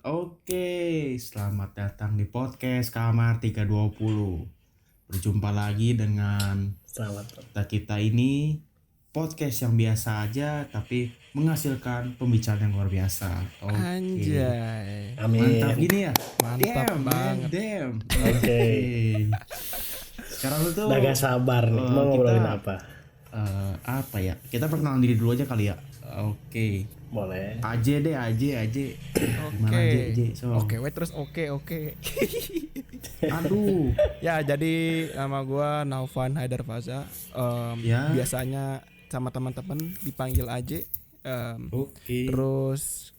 Oke, selamat datang di podcast Kamar 320. Berjumpa lagi dengan Selamat. kita ini podcast yang biasa aja tapi menghasilkan pembicaraan yang luar biasa. Oke. Anjay. Amin. Mantap gini ya? Mantap Damn, man, banget. damn. Oke. Sekarang lu tuh Udah gak sabar nih. Mau ngobrolin apa? apa ya? Kita perkenalan diri dulu aja kali ya. Oke. Boleh. Aja deh, aja. Gimana Oke. aja? So. Oke, wait terus oke. Aduh. Ya, jadi nama gua Naufan Haidar Faza. Ya. Biasanya sama teman-teman dipanggil Aje. Oke. Terus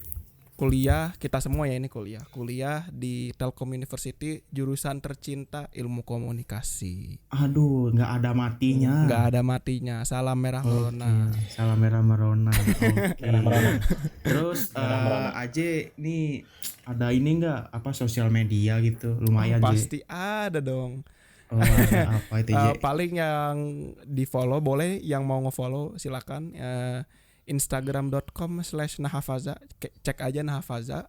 kuliah, kita semua ya ini kuliah di Telkom University, jurusan tercinta Ilmu Komunikasi. Aduh, nggak ada matinya. Nggak ada matinya. Salam merah corona. Salam merah merona. Oke. Merah-merah. Terus Aje nih ada ini nggak apa sosial media gitu lumayan Je. Pasti ada dong. Oh, ada apa itu Je? Paling yang di follow boleh, yang mau nge-follow silakan. Instagram.com/nahafaza, cek aja Nahafaza.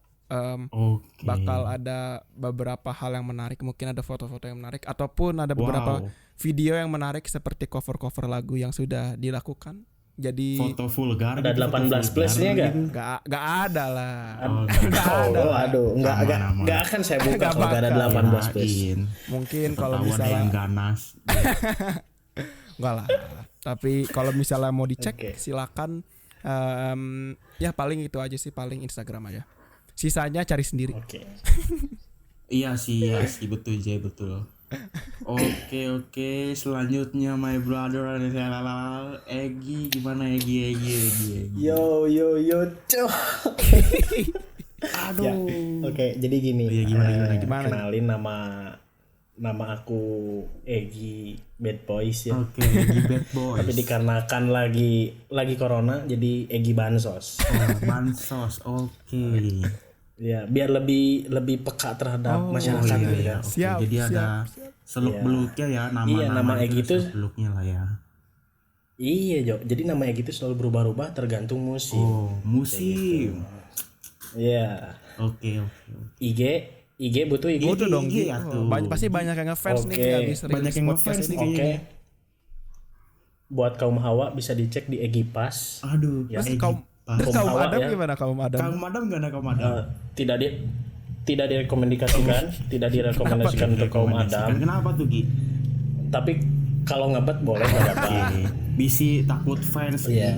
Oke. Bakal ada beberapa hal yang menarik, mungkin ada foto-foto yang menarik ataupun ada beberapa Wow. video yang menarik seperti cover-cover lagu yang sudah dilakukan. Jadi Foto vulgar Ada gitu, 18 foto plus nya vulgar nggak? gitu. nggak ada lah. Aduh, enggak Aman. akan saya buka Nggak kalau nggak ada bakal. 18 plus. Kirain. Mungkin kalau Ketahuan misalnya yang ganas. enggak lah. Tapi kalau misalnya mau dicek Oke. silakan. Ya paling itu aja sih, paling Instagram aja. Sisanya cari sendiri. Oke. Iya sih betul Je, betul. Oke, selanjutnya my brother Egi, gimana Egi. Yo, cok. Aduh. Ya, oke, jadi gini. Iya, gimana? Kenalin nama aku Egi Bad Boys ya. Oke, Egi Bad Boys. Tapi dikarenakan lagi corona jadi Egi Bansos. Bansos. Oke. Ya, biar lebih peka terhadap masyarakat gitu Iya. ya. Oke, Siap, jadi ada seluk beluknya ya nama. Iya, nama Egi itu seluk beluknya lah ya. Iya, Jo. Jadi nama Egi itu selalu berubah-ubah tergantung musim. Oh, musim. Iya. Oke. IG butuh IG. Butuh dong IG gitu. ya tuh. Pasti banyak yang ngefans nih Oke. kita habis Banyak rilis yang podcast ngefans ini. nih kayaknya. Oke. Buat kaum hawa bisa dicek di Egi Pas. Aduh, Ya, Egi Kaum Pas. kaum hawa Adam ya. gimana kaum Adam? Kaum Adam gak ada kaum Adam. Tidak direkomendasikan untuk kaum Adam. Kenapa tuh Gi? Tapi kalau ngebet boleh nggak apa-apa. Bisi takut fans. Iya.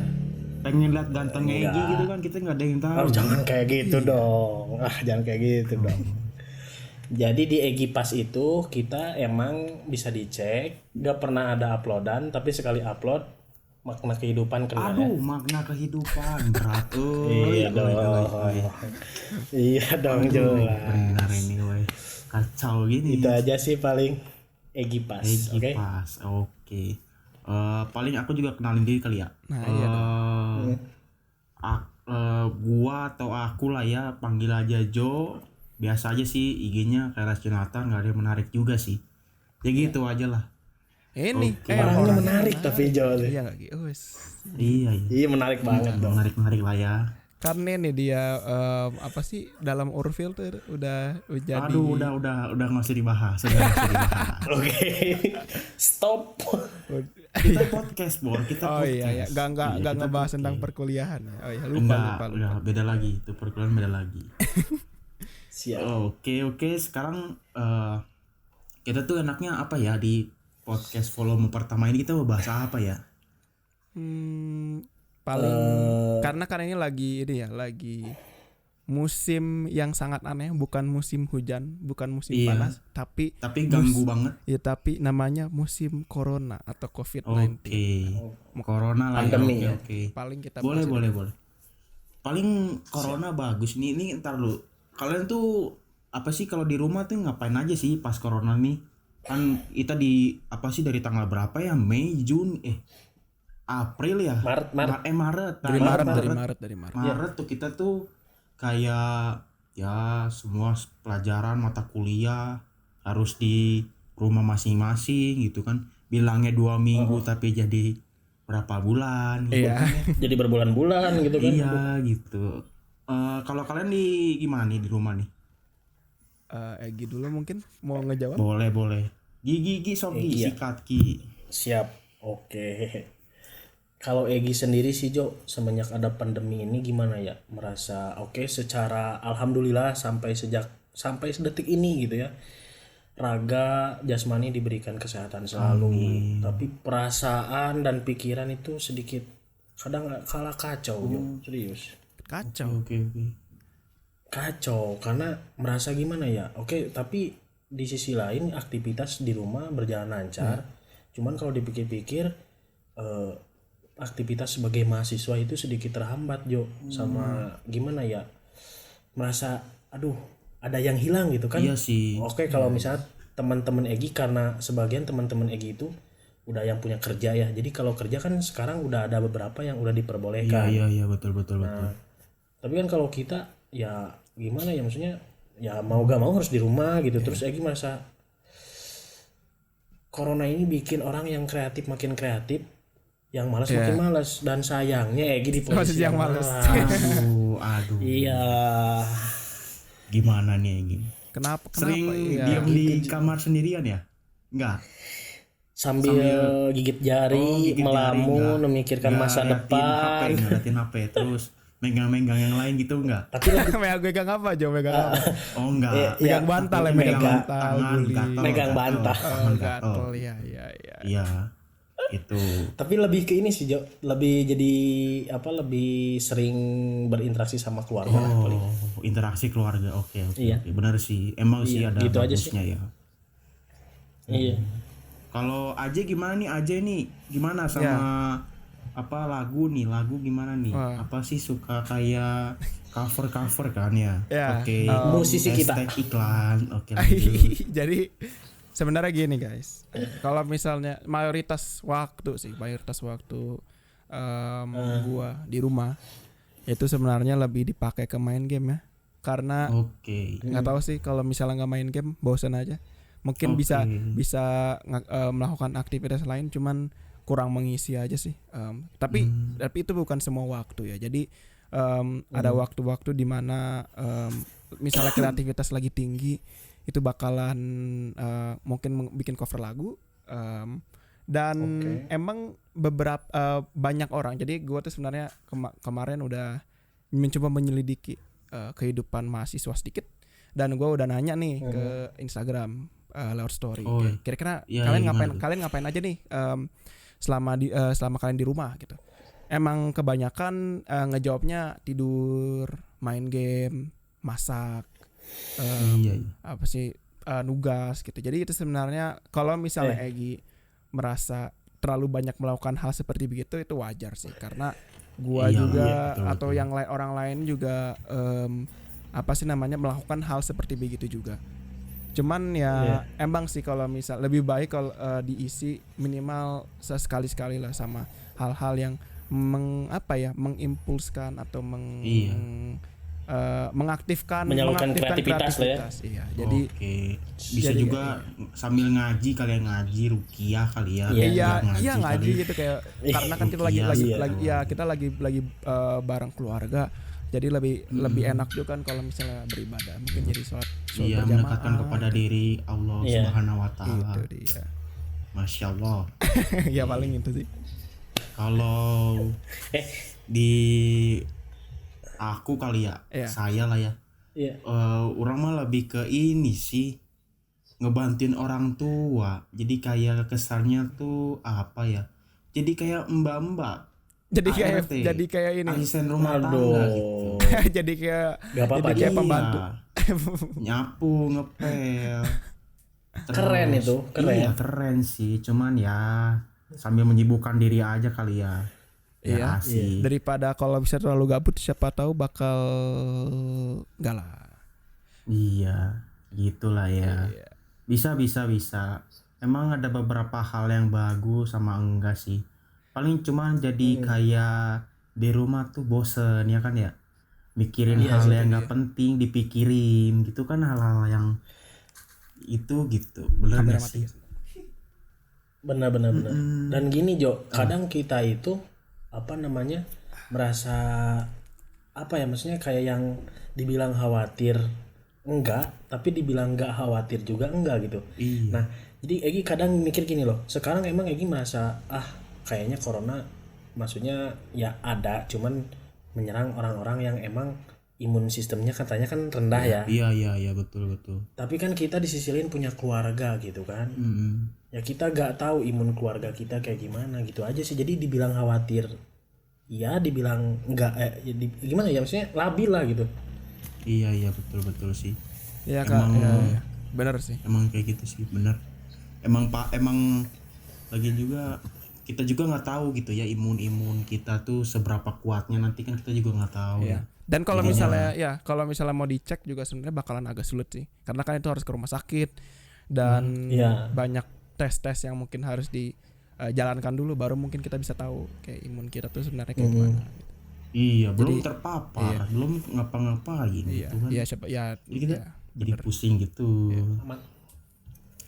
Pengen lihat gantengnya Egi gitu kan, kita nggak ada yang tahu. Oh, jangan kayak gitu dong. Jangan kayak gitu dong. Jadi di Egi Pas itu kita emang bisa dicek, nggak pernah ada uploadan, tapi sekali upload makna kehidupan kena. Aduh, makna kehidupan berat. Iya dong. Iya dong, jelas. Benar ini weh. Kacau gini. Itu aja sih paling Egi Pas, Egi oke? Pas. Oke. Paling aku juga kenalin diri kali ya. Nah, iya dong. Gua atau aku lah ya, panggil aja Jo. Biasa aja sih IG-nya Kailas Jonathan, nggak ada yang menarik juga sih. Ya gitu aja lah. Ini Orangnya menarik tapi Jo. Iya enggak gitu. Iya. Iya menarik banget dong. Menarik lah ya. Karena nih dia apa sih dalam Urfilter udah jadi. Aduh, udah nggak usah dibahas. Oke. Stop. Kita podcast, Bor. Kita Oh podcast. iya, enggak kita ngebahas podcast. tentang perkuliahan. Oh iya, Enggak, lupa. udah beda lagi. Itu perkuliahan beda lagi. Siap. Oke. Sekarang kita tuh enaknya apa ya di podcast volume pertama ini kita mau bahas apa ya? Paling karena ini lagi musim yang sangat aneh, bukan musim hujan, bukan musim Iya. panas, tapi Ganggu banget. ya tapi namanya musim corona atau COVID-19. Oke. Corona lah Pandemi ya. ya. Oke. Paling kita Boleh. bahas Paling corona bagus nih. Ini ntar lu. Kalian tuh apa sih kalau di rumah tuh ngapain aja sih pas corona nih? Kan kita dari tanggal berapa ya? Mei, Juni, April ya? Maret. dari Maret. Maret tuh kita tuh kayak ya semua pelajaran mata kuliah harus di rumah masing-masing gitu kan. Bilangnya 2 minggu tapi jadi berapa bulan gitu Iya. kan ya. Jadi berbulan-bulan gitu kan. Iya gitu. Kalau kalian di gimana nih di rumah nih? Egi dulu mungkin mau ngejawab. Boleh. Gigi sok Gi, Iya. sikat Gi. Siap. Oke. Kalau Egi sendiri sih Jo, semenjak ada pandemi ini gimana ya? Merasa oke secara alhamdulillah sampai sedetik ini gitu ya. Raga jasmani diberikan kesehatan selalu. Tapi perasaan dan pikiran itu sedikit kadang kalah kacau Jo, serius. Kacau. Oke. Kacau karena merasa gimana ya? Oke, tapi di sisi lain aktivitas di rumah berjalan lancar. Cuman kalau dipikir-pikir aktivitas sebagai mahasiswa itu sedikit terhambat Jo, sama gimana ya? Merasa aduh, ada yang hilang gitu kan. Iya sih. Oke, kalau misalnya teman-teman Egi, karena sebagian teman-teman Egi itu udah yang punya kerja ya. Jadi kalau kerja kan sekarang udah ada beberapa yang udah diperbolehkan. Iya betul. Tapi kan kalau kita ya gimana ya, maksudnya ya mau gak mau harus di rumah gitu. Terus Egi merasa corona ini bikin orang yang kreatif makin kreatif, yang malas makin malas, dan sayangnya Egi di posisi yang malas. Aduh. Iya. Gimana nih gini? Kenapa? Sering Iya. diam di kamar sendirian ya? Enggak. Sambil gigit jari, Gigit jari, melamun, enggak. memikirkan Enggak masa liatin depan. ngeliatin HP terus megang-megang yang lain gitu enggak? Tapi lebih Megang apa Jo? Megang apa? Oh enggak. Megang bantal ya, megang bantal. tangan, Guli. gatel, Megang bantal. tangan Gatel. gatel. Iya. Iya. Itu. tapi lebih ke ini sih Jo, lebih jadi lebih sering berinteraksi sama keluarga lah paling. Oh, interaksi keluarga. Oke. Iya. Benar sih. Emang sih ada gitu aja bagusnya ya. Iya. Kalau Aje gimana nih? Aje nih gimana sama apa lagu gimana nih? Apa sih suka kayak cover kan ya? Ya, Oke. musisi kita. Hashtag iklan. Oke. lanjut. Jadi sebenarnya gini guys, kalau misalnya mayoritas waktu gua di rumah itu sebenarnya lebih dipakai ke main game ya, karena Oke. nggak tahu sih kalau misalnya nggak main game bosan aja. Mungkin bisa melakukan aktivitas lain, cuman kurang mengisi aja sih. Tapi itu bukan semua waktu ya. Jadi ada waktu-waktu di mana misalnya kreativitas lagi tinggi, itu bakalan mungkin bikin cover lagu. Dan emang beberapa banyak orang. Jadi gue tuh sebenarnya kemarin udah mencoba menyelidiki kehidupan mahasiswa sedikit, dan gue udah nanya nih ke Instagram lewat story. Kira-kira kalian ngapain aja nih selama kalian di rumah gitu. Emang kebanyakan ngejawabnya tidur, main game, masak, apa sih nugas gitu. Jadi itu sebenarnya kalau misalnya Egi merasa terlalu banyak melakukan hal seperti begitu, itu wajar sih, karena gua juga atau yang orang lain juga melakukan hal seperti begitu juga. Cuman ya emang sih kalau misal lebih baik kalau diisi minimal sesekali-sekali lah sama hal-hal yang mengimpulskan atau menyalurkan kreativitas lah ya. Iya, jadi bisa juga sambil ngaji, kalian ngaji ruqyah kali ya. Iya ngaji gitu kayak karena kan kita lagi bareng keluarga. Jadi lebih enak juga kan kalau misalnya beribadah, mungkin jadi sholat berjamaah, mendekatkan kepada diri Allah Subhanahu wa taala. Itu dia. Masya Allah. Ya paling itu sih. Kalau di aku kali ya, saya lah ya. Orang mah lebih ke ini sih, ngebantuin orang tua. Jadi kayak kesannya tuh apa ya? Jadi kayak mbak-mbak. Jadi kayak ini. Asisten rumah tangga gitu. Jadi kayak pembantu. Nyapu, ngepel. Keren itu, keren. Iya, keren sih. Cuman ya sambil menyibukkan diri aja kali ya. Iya. Daripada kalau bisa terlalu gabut, siapa tahu bakal enggak lah. Iya, gitulah ya. Iya. Bisa. Emang ada beberapa hal yang bagus sama enggak sih. Paling cuma jadi kayak di rumah tuh bosen ya kan ya. Mikirin hal yang enggak penting dipikirin gitu kan, hal-hal yang itu gitu. Bener gak sih? Benar. Dan gini Jo, kadang kita itu merasa apa ya, maksudnya kayak yang dibilang khawatir enggak, tapi dibilang enggak khawatir juga enggak gitu. Iya. Nah, jadi Egi kadang mikir gini loh. Sekarang emang Egi merasa kayaknya corona maksudnya ya ada, cuman menyerang orang-orang yang emang imun sistemnya katanya kan rendah ya. Iya betul. Tapi kan kita di sisi lain punya keluarga gitu kan. Ya kita gak tahu imun keluarga kita kayak gimana gitu aja sih. Jadi dibilang khawatir, ya dibilang enggak, gimana ya, maksudnya labil lah gitu. Iya betul sih. Iya Kak, ya. Benar sih. Emang kayak gitu sih, bener. Emang lagi juga kita juga nggak tahu gitu ya imun kita tuh seberapa kuatnya, nanti kan kita juga nggak tahu. Iya. Dan kalau misalnya mau dicek juga sebenarnya bakalan agak sulit sih, karena kan itu harus ke rumah sakit dan banyak tes yang mungkin harus dijalankan dulu, baru mungkin kita bisa tahu kayak imun kita tuh sebenarnya kayak gimana. Iya, belum terpapar, belum ngapa-ngapain Iya, gitu kan. iya Jadi kita jadi pusing gitu.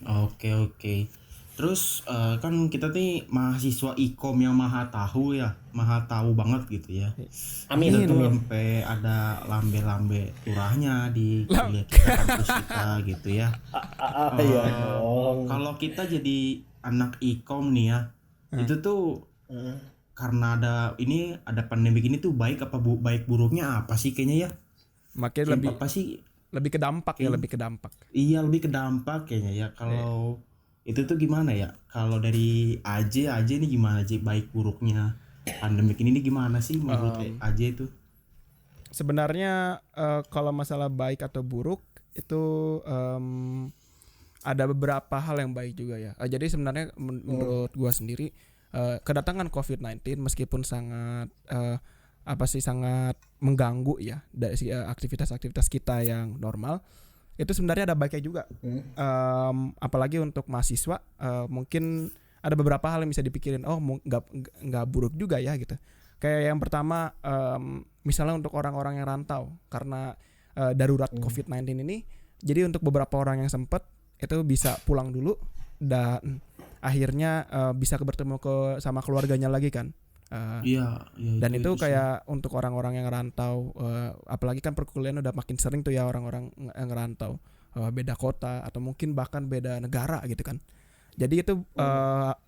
Oke. Terus kan kita nih mahasiswa ikom yang maha tahu banget gitu ya. Amin. Kita tuh sampai ada lambe-lambe turahnya di kuliah kita, kampus kita gitu ya. Iya dong. Kalau kita jadi anak ikom nih ya, itu tuh karena ada pandemi ini tuh baik buruknya apa sih kayaknya ya? Makin Apa sih? lebih ke dampak ya, lebih ke dampak. Iya, lebih ke dampak kayaknya ya. Kalau itu tuh gimana ya? Kalau dari AJ ini gimana aja baik buruknya pandemi ini gimana sih menurut AJ itu? Sebenarnya kalau masalah baik atau buruk itu ada beberapa hal yang baik juga ya. Jadi sebenarnya menurut gua sendiri kedatangan COVID-19 meskipun sangat sangat mengganggu ya dari aktivitas-aktivitas kita yang normal, itu sebenarnya ada baiknya juga. Apalagi untuk mahasiswa, mungkin ada beberapa hal yang bisa dipikirin. Nggak buruk juga ya gitu. Kayak yang pertama, misalnya untuk orang-orang yang rantau karena darurat COVID-19 ini, jadi untuk beberapa orang yang sempat itu bisa pulang dulu dan akhirnya bisa bertemu sama keluarganya lagi kan. Dan itu kayak untuk orang-orang yang rantau, apalagi kan perkuliahan udah makin sering tuh ya orang-orang yang ngerantau, beda kota atau mungkin bahkan beda negara gitu kan. Jadi itu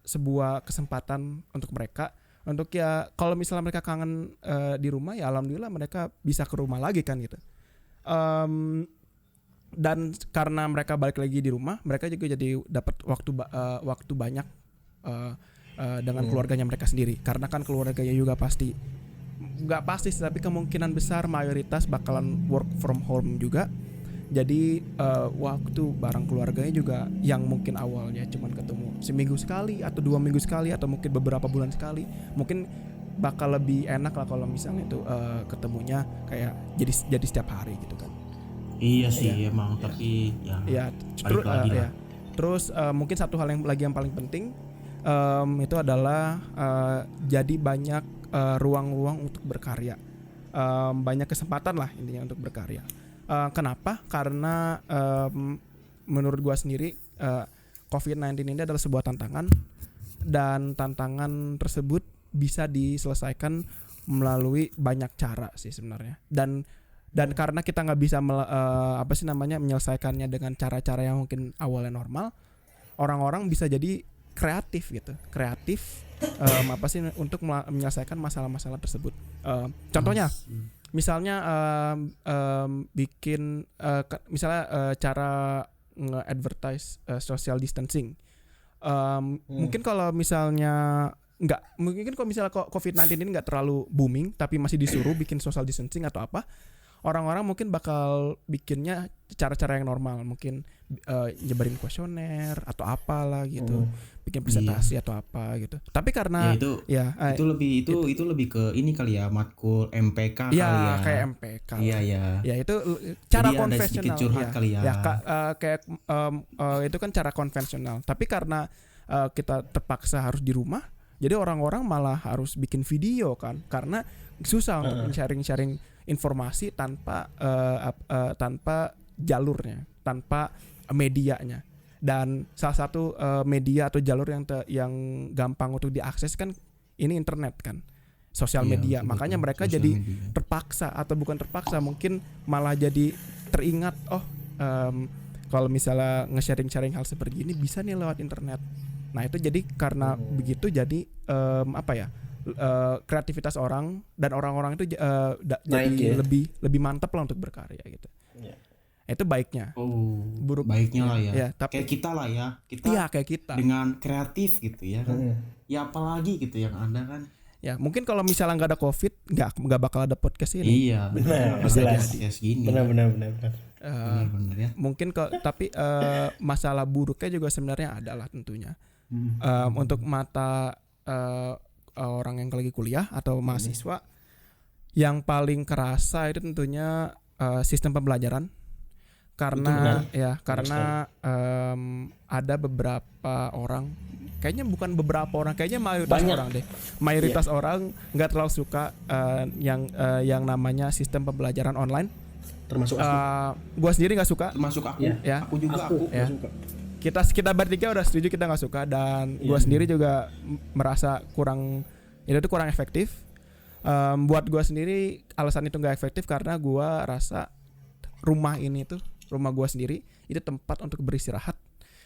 sebuah kesempatan untuk mereka untuk ya kalau misalnya mereka kangen di rumah, ya alhamdulillah mereka bisa ke rumah lagi kan gitu. Dan karena mereka balik lagi di rumah, mereka juga jadi dapat waktu banyak dengan keluarganya mereka sendiri, karena kan keluarganya juga nggak pasti tapi kemungkinan besar mayoritas bakalan work from home juga. Jadi waktu bareng keluarganya juga yang mungkin awalnya cuman ketemu seminggu sekali atau 2 minggu sekali atau mungkin beberapa bulan sekali, mungkin bakal lebih enak lah kalau misalnya itu ketemunya kayak jadi setiap hari gitu kan. Iya sih emang, tapi terus mungkin satu hal yang paling penting itu adalah jadi banyak ruang-ruang untuk berkarya, banyak kesempatan lah intinya untuk berkarya. Kenapa? Karena menurut gua sendiri COVID-19 ini adalah sebuah tantangan, dan tantangan tersebut bisa diselesaikan melalui banyak cara sih sebenarnya. Dan karena kita nggak bisa menyelesaikannya dengan cara-cara yang mungkin awalnya normal, orang-orang bisa jadi kreatif untuk menyelesaikan masalah-masalah tersebut. Contohnya misalnya bikin cara nge-advertise social distancing. Mungkin kalau misalnya COVID-19 ini nggak terlalu booming tapi masih disuruh bikin social distancing atau apa, orang-orang mungkin bakal bikinnya cara-cara yang normal, mungkin nyebarin kuesioner atau apalah gitu, bikin presentasi atau apa gitu. Tapi karena itu lebih ke ini kali ya, matkul MPK kali ya. Kayak MPK. Iya. Ya itu cara jadi konvensional kali ya. Itu kan cara konvensional. Tapi karena kita terpaksa harus di rumah, jadi orang-orang malah harus bikin video kan, karena susah untuk sharing informasi tanpa jalurnya, tanpa medianya. Dan salah satu media atau jalur yang gampang untuk diakses kan ini internet kan. sosial Iya, media. betul, Makanya betul. mereka Sosial jadi media. terpaksa atau bukan terpaksa, mungkin malah jadi teringat, kalau misalnya nge-sharing hal seperti ini bisa nih lewat internet. Nah itu jadi karena begitu jadi kreativitas orang dan orang-orang itu Naik jadi ya. lebih mantap lah untuk berkarya gitu. Iya. Itu baiknya. Oh, Buruk baiknya lah ya. ya, tapi Kayak kita lah ya. Kita iya kayak kita. dengan kreatif gitu ya kan. Ya apalagi gitu yang ada kan. Ya mungkin kalau misalnya nggak ada COVID, nggak bakal ada podcast ini. Iya, Benar, Bisa jelas. podcast gini. Benar. Benar ya. Mungkin tapi masalah buruknya juga sebenarnya ada lah tentunya. Untuk mata orang yang lagi kuliah atau mahasiswa, yang paling kerasa itu tentunya sistem pembelajaran. Karena ada beberapa orang, kayaknya bukan beberapa orang, kayaknya mayoritas Banyak. orang deh. Mayoritas orang nggak terlalu suka yang namanya sistem pembelajaran online. Termasuk aku. Gua sendiri nggak suka. Termasuk aku. Ya. Aku juga aku. Ya. suka. Kita bertiga udah setuju kita nggak suka, dan gua sendiri juga merasa itu tuh kurang efektif. Buat gua sendiri alasan itu nggak efektif karena gua rasa rumah gua sendiri itu tempat untuk beristirahat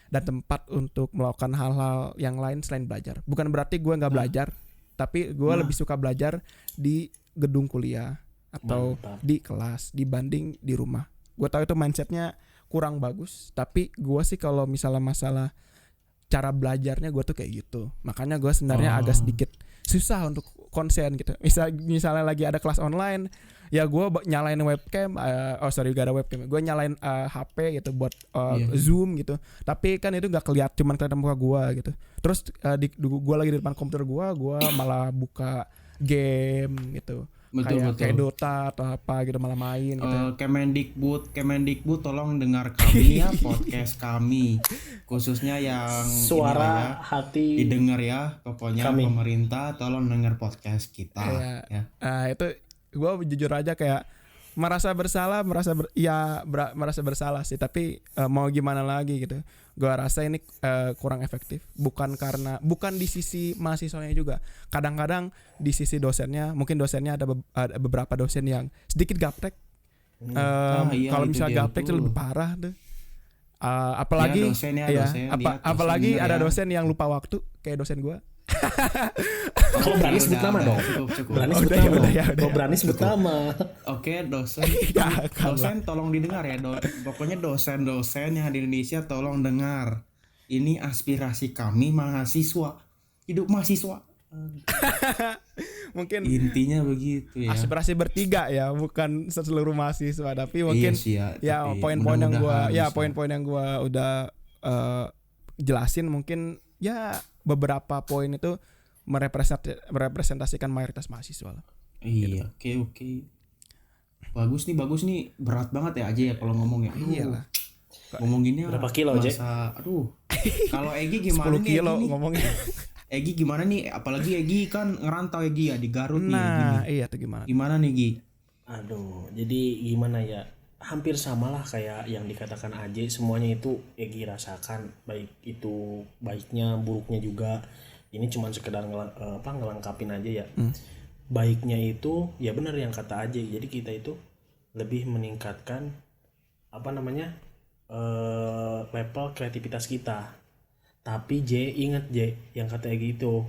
dan tempat untuk melakukan hal-hal yang lain selain belajar. Bukan berarti gua nggak belajar, tapi gua lebih suka belajar di gedung kuliah atau di kelas dibanding di rumah. Gua tahu itu mindsetnya kurang bagus, tapi gua sih kalau misalnya masalah cara belajarnya gua tuh kayak gitu. Makanya gua sebenarnya agak sedikit susah untuk konsen gitu. Misalnya lagi ada kelas online, ya gue nyalain webcam, gak ada webcam, gue nyalain HP gitu buat Zoom gitu. Tapi kan itu nggak cuman kelihatan muka gue gitu. Terus gue lagi di depan komputer gue malah buka game gitu. Betul. Kayak Dota atau apa gitu, malah main gitu. Kemendikbud tolong dengar kami ya, podcast kami, khususnya yang Suara hati didengar ya, pokoknya kami. Pemerintah tolong dengar podcast kita ya. Itu gue jujur aja kayak merasa bersalah sih, tapi mau gimana lagi gitu. Gue rasa ini kurang efektif, bukan di sisi mahasiswanya juga. Kadang-kadang di sisi dosennya, mungkin dosennya ada beberapa dosen yang sedikit gaptek. Iya, Kalau itu misalnya dia gaptek itu tuh. lebih parah tuh. Apalagi dosen. apalagi Dosen ada ya. dosen yang lupa waktu kayak dosen gue. Kalau berani sebut nama dong. Cukup. Berani sebut Udah, nama. ya. Kalau berani sebut nama. Oke, dosen Kan tolong didengar ya. Pokoknya dosen-dosen yang di Indonesia tolong dengar. Ini aspirasi kami mahasiswa. Hidup mahasiswa. Mungkin Intinya begitu ya. aspirasi bertiga ya, bukan seluruh mahasiswa, tapi mungkin Iya sih ya, tapi poin-poin yang mudah-mudahan bisa. poin-poin yang gua udah jelasin, mungkin ya beberapa poin itu merepresentasikan mayoritas mahasiswa lah. Iya, oke. Bagus nih, berat banget ya aja ya kalau ngomong ya. Iyalah. Ngomonginnya Berapa kilo, Jack? Aduh. Kalau Egi gimana 10 nih? kilo Egi nih? ngomongnya. Egi gimana nih? Apalagi Egi kan ngerantau Egi ya di Garut nih. Nah, Egi. iya tuh gimana? Gimana nih Gi? Aduh, jadi gimana ya? Hampir samalah kayak yang dikatakan Aje, semuanya itu Egi rasakan, baik itu baiknya, buruknya juga. Ini cuma sekedar ngelengkapin aja ya. Baiknya itu ya benar yang kata Aje. Jadi kita itu lebih meningkatkan level kreativitas kita. Tapi ingat yang kata Egi itu,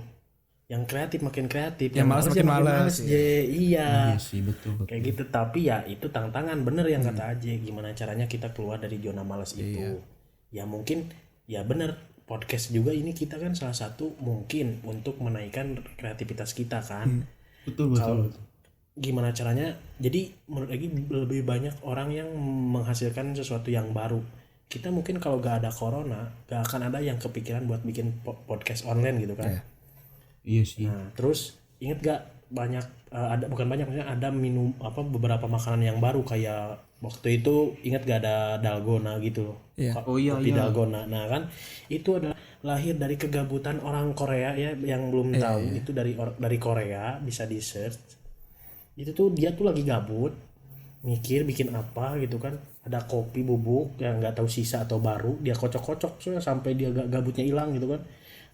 yang kreatif makin kreatif, Yang malas makin malas. Iya. Iya sih, betul. Kayak gitu, tapi ya itu tantangan bener yang kata Aje, gimana caranya kita keluar dari zona malas itu. Ya mungkin ya bener, podcast juga ini kita kan salah satu mungkin untuk menaikkan kreativitas kita kan. Betul. Gimana caranya, jadi menurut Egi lebih banyak orang yang menghasilkan sesuatu yang baru. Kita mungkin kalau gak ada corona gak akan ada yang kepikiran buat bikin podcast online gitu kan. Iya sih. Nah, terus inget gak maksudnya ada beberapa makanan yang baru, kayak waktu itu inget gak ada dalgona gitu. Iya. Kopi dalgona. Nah kan itu adalah lahir dari kegabutan orang Korea ya, yang belum tahu itu dari Korea, bisa di search. Itu tuh dia tuh lagi gabut mikir bikin apa gitu kan, ada kopi bubuk yang nggak tahu sisa atau baru, dia kocok-kocok sampai dia gabutnya hilang gitu kan.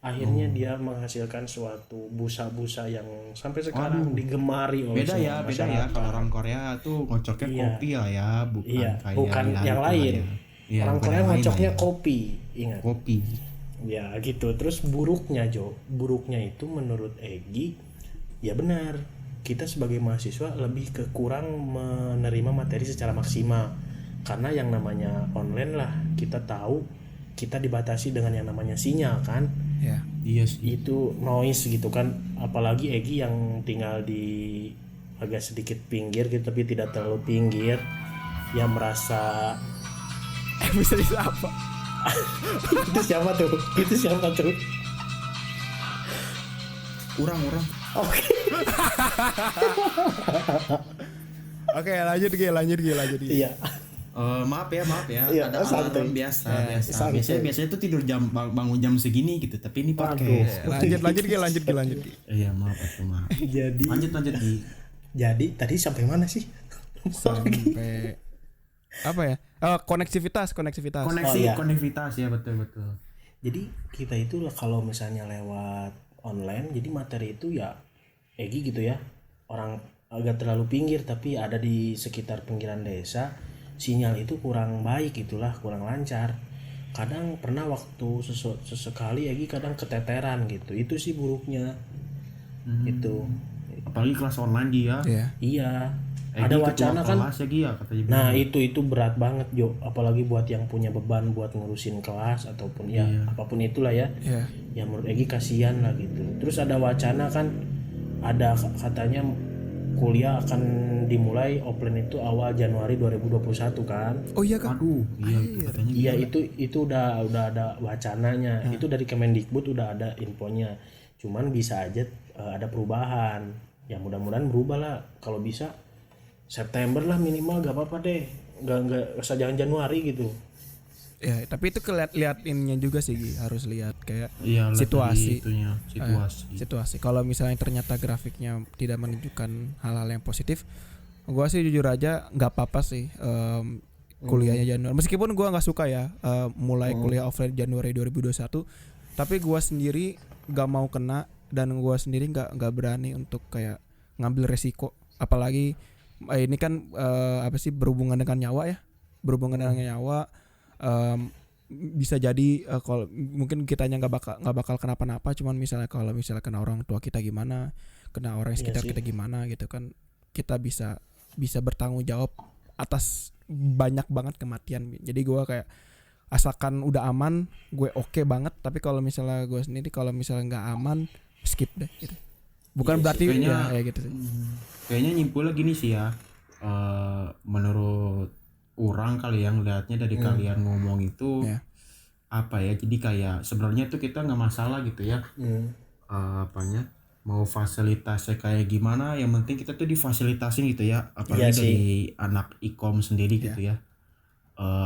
akhirnya dia menghasilkan suatu busa-busa yang sampai sekarang digemari oleh Beda ya, semua beda ya. masyarakat. Kalau orang Korea tuh ngocoknya Iya. kopi lah ya, bukan Iya, kayak bukan yang itu lah lain. ya. Iya, Orang bukan Korea yang lain ngocoknya lah ya. kopi, ingat. Kopi. Ya gitu. Terus buruknya itu menurut Egi, ya benar. Kita sebagai mahasiswa lebih ke kurang menerima materi secara maksimal. Karena yang namanya online lah, kita tahu kita dibatasi dengan yang namanya sinyal kan. Ya. Iya sih. Itu noise gitu kan. Apalagi Egi yang tinggal di agak sedikit pinggir gitu, tapi tidak terlalu pinggir, yang merasa Bisa apa? itu siapa tuh? Itu siapa tuh? Orang. Oke. Oke, lanjut Gi. Iya. Maaf ya. Iya, Ada santai. alarm biasa. santai. Biasanya tuh tidur bangun jam segini gitu. Tapi ini podcast. Lanjut Gi. Iya, maaf. Jadi Lanjut Di. tadi sampai mana sih? Sampai apa ya? Konektivitas. Konektivitas ya, betul. Jadi kita itu kalau misalnya lewat online, jadi materi itu ya Egi gitu ya, orang agak terlalu pinggir tapi ada di sekitar pinggiran desa, sinyal itu kurang baik itulah, kurang lancar. Kadang pernah waktu sesekali Egi kadang keteteran gitu, itu sih buruknya. Itu Apalagi kelas online dia. Iya. iya. Ada wacana kan. Kelas ya Gia, katanya. Nah itu berat banget Jo, apalagi buat yang punya beban buat ngurusin kelas ataupun ya apapun itulah ya. Iya. Ya menurut Egi kasihan lah gitu. Terus ada wacana kan, ada katanya kuliah akan dimulai offline itu awal Januari 2021 kan. Oh iya kan? Aduh, iya itu katanya. Iya itu udah ada wacananya. Itu dari Kemendikbud udah ada infonya. Cuman bisa aja ada perubahan. Ya mudah-mudahan berubah lah. Kalau bisa September lah minimal, gak apa-apa deh. Gak usah jangan Januari gitu. Ya, tapi itu lihat ininya juga sih, Gi. Harus lihat kayak Iya, situasi. Situasi. Kalau misalnya ternyata grafiknya tidak menunjukkan hal-hal yang positif, gua sih jujur aja nggak apa-apa sih kuliahnya Januari. Meskipun gua nggak suka ya mulai kuliah offline Januari 2021, tapi gua sendiri nggak mau kena dan gua sendiri nggak berani untuk kayak ngambil resiko. Apalagi ini kan apa sih, berhubungan dengan nyawa ya, bisa jadi kalau mungkin kitanya nggak bakal kenapa-napa, cuman misalnya kalau kena orang tua kita gimana, kena orang sekitar kita gimana gitu kan, kita bisa bertanggung jawab atas banyak banget kematian. Jadi gue kayak asalkan udah aman gue oke banget, tapi kalau misalnya gue sendiri kalau misalnya nggak aman skip deh gitu. Bukan berarti kayaknya, ya gitu sih. Kayaknya nyimpulnya gini sih ya, menurut orang kali yang lihatnya dari kalian ngomong itu apa ya, jadi kayak sebenarnya tuh kita nggak masalah gitu ya, apanya mau fasilitasnya kayak gimana, yang penting kita tuh difasilitasin gitu ya, apalagi dari anak ikom sendiri gitu ya.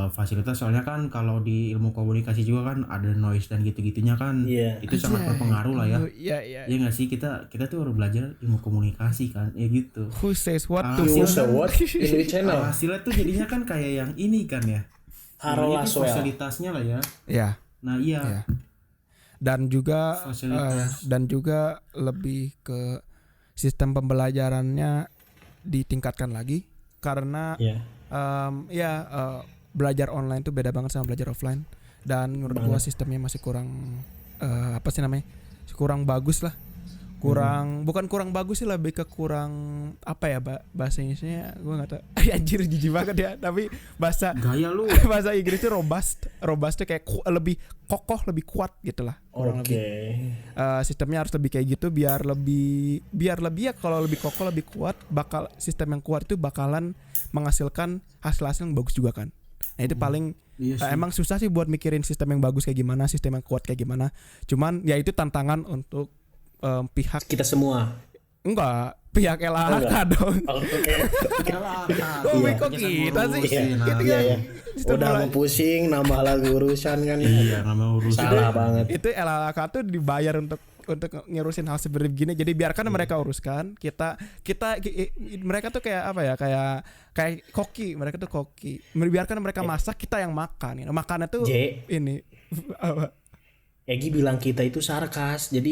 Fasilitas soalnya kan kalau di ilmu komunikasi juga kan ada noise dan gitu-gitunya kan, itu sangat berpengaruh lah ya. Iya nggak sih, kita tuh harus belajar ilmu komunikasi kan, ya gitu. Who says what to Ini channel. Hasilnya tuh jadinya kan kayak yang ini kan ya. Ini fasilitasnya lah ya. Ya. Nah iya. Dan juga lebih ke sistem pembelajarannya ditingkatkan lagi karena belajar online tuh beda banget sama belajar offline, dan menurut gua sistemnya masih kurang kurang bagus lah. Bukan kurang bagus sih, lebih ke kurang apa ya, bahasa Inggrisnya gue nggak tahu. Anjir jijik banget ya, tapi bahasa gaya lu bahasa Inggris itu robust tuh kayak lebih kokoh, lebih kuat gitulah. Sistemnya harus lebih kayak gitu biar lebih ya, kalau lebih kokoh lebih kuat, bakal sistem yang kuat itu bakalan menghasilkan hasil yang bagus juga kan. Nah itu paling emang susah sih buat mikirin sistem yang bagus kayak gimana, sistem yang kuat kayak gimana. Cuman ya itu tantangan untuk pihak kita semua. Enggak, pihak LHK dong. LHK. Kok kita sih? Udah mau pusing nambah lagi urusan kan. Iya, nambah urusan. Salah banget. Itu LHK tuh dibayar untuk ngurusin hal seperti begini. Jadi biarkan mereka uruskan. Kita mereka tuh kayak apa ya? Kayak koki. Mereka tuh koki. Biarkan mereka masak, kita yang makan. Makannya tuh ini apa? Egi bilang kita itu sarkas, jadi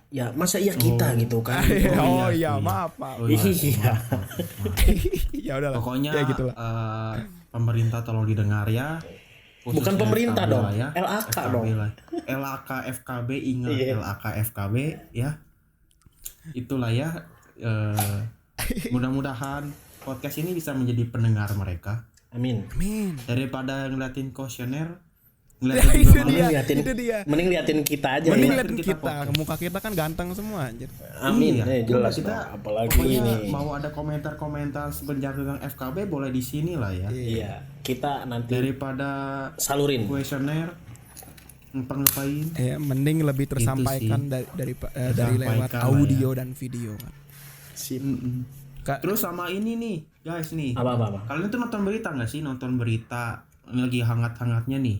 ya masa iya kita gitu kan? Oh iya, maaf. Oh, iya. Iya. Ya udahlah. Pokoknya ya gitulah. pemerintah tolong didengar ya. Bukan Khususnya pemerintah FKB dong, lah ya. LAK FKB dong. lah. LAK FKB ingat Iya. LAK FKB ya. Itulah ya. Mudah-mudahan podcast ini bisa menjadi pendengar mereka. Amin. Amin. Daripada ngeliatin kuesioner, Itu ngeliatin dia. liatin, Itu dia. mending liatin kita aja Mending ya. liatin kita kita, podcast. muka kita kan ganteng semua anjir. Amin. Iya. Jelas Kita dong. Apalagi pokoknya ini. mau ada komentar-komentar sebenarnya tentang FKB boleh di sini lah ya. Iya, kita nanti Daripada salurin. kuesioner ngapain? Ya, mending lebih tersampaikan dari lewat Tersampaikan lah audio dan video kan. Sip. Terus sama ini nih, guys nih. Apa? Kalian tuh nonton berita nggak sih? Nonton berita ini lagi hangat-hangatnya nih.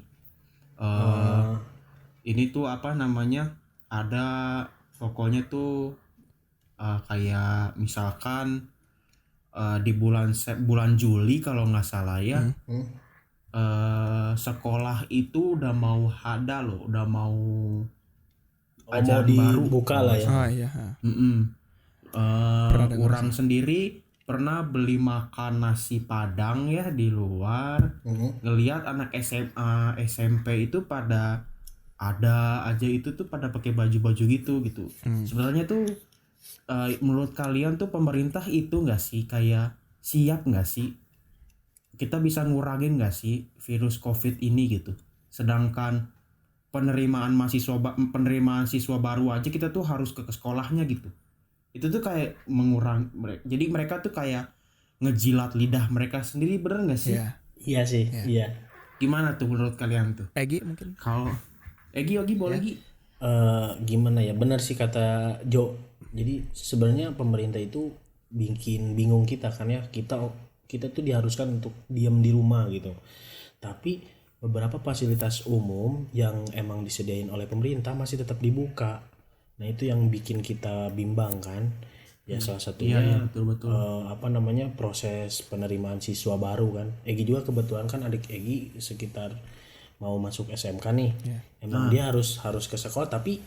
Ini tuh apa namanya? Ada pokoknya tuh kayak misalkan di bulan Juli kalau nggak salah ya. Sekolah itu udah mau ada loh, udah mau mau ajaran baru. dibuka lah ya. Oh iya. Pernah dengar Orang sendiri pernah beli makan nasi Padang ya di luar, ngelihat anak SMA SMP itu pada ada aja itu tuh pada pakai baju-baju gitu. Sebenarnya tuh menurut kalian tuh pemerintah itu nggak sih kayak siap nggak sih? Kita bisa ngurangin nggak sih virus COVID ini gitu? Sedangkan penerimaan siswa baru aja kita tuh harus ke sekolahnya gitu. Itu tuh kayak jadi mereka tuh kayak ngejilat lidah mereka sendiri, bener nggak sih? Iya. Iya sih, iya. Gimana tuh menurut kalian tuh? Egi mungkin. Kalau Egi boleh Gi? Gimana ya? Benar sih kata Jo. Jadi sebenarnya pemerintah itu bikin bingung kita kan ya. Kita tuh diharuskan untuk diam di rumah gitu. Tapi beberapa fasilitas umum yang emang disediain oleh pemerintah masih tetap dibuka. Nah itu yang bikin kita bimbang kan. Ya salah satunya betul. proses penerimaan siswa baru kan. Egi juga kebetulan kan adik Egi sekitar mau masuk SMK nih. Emang dia harus ke sekolah tapi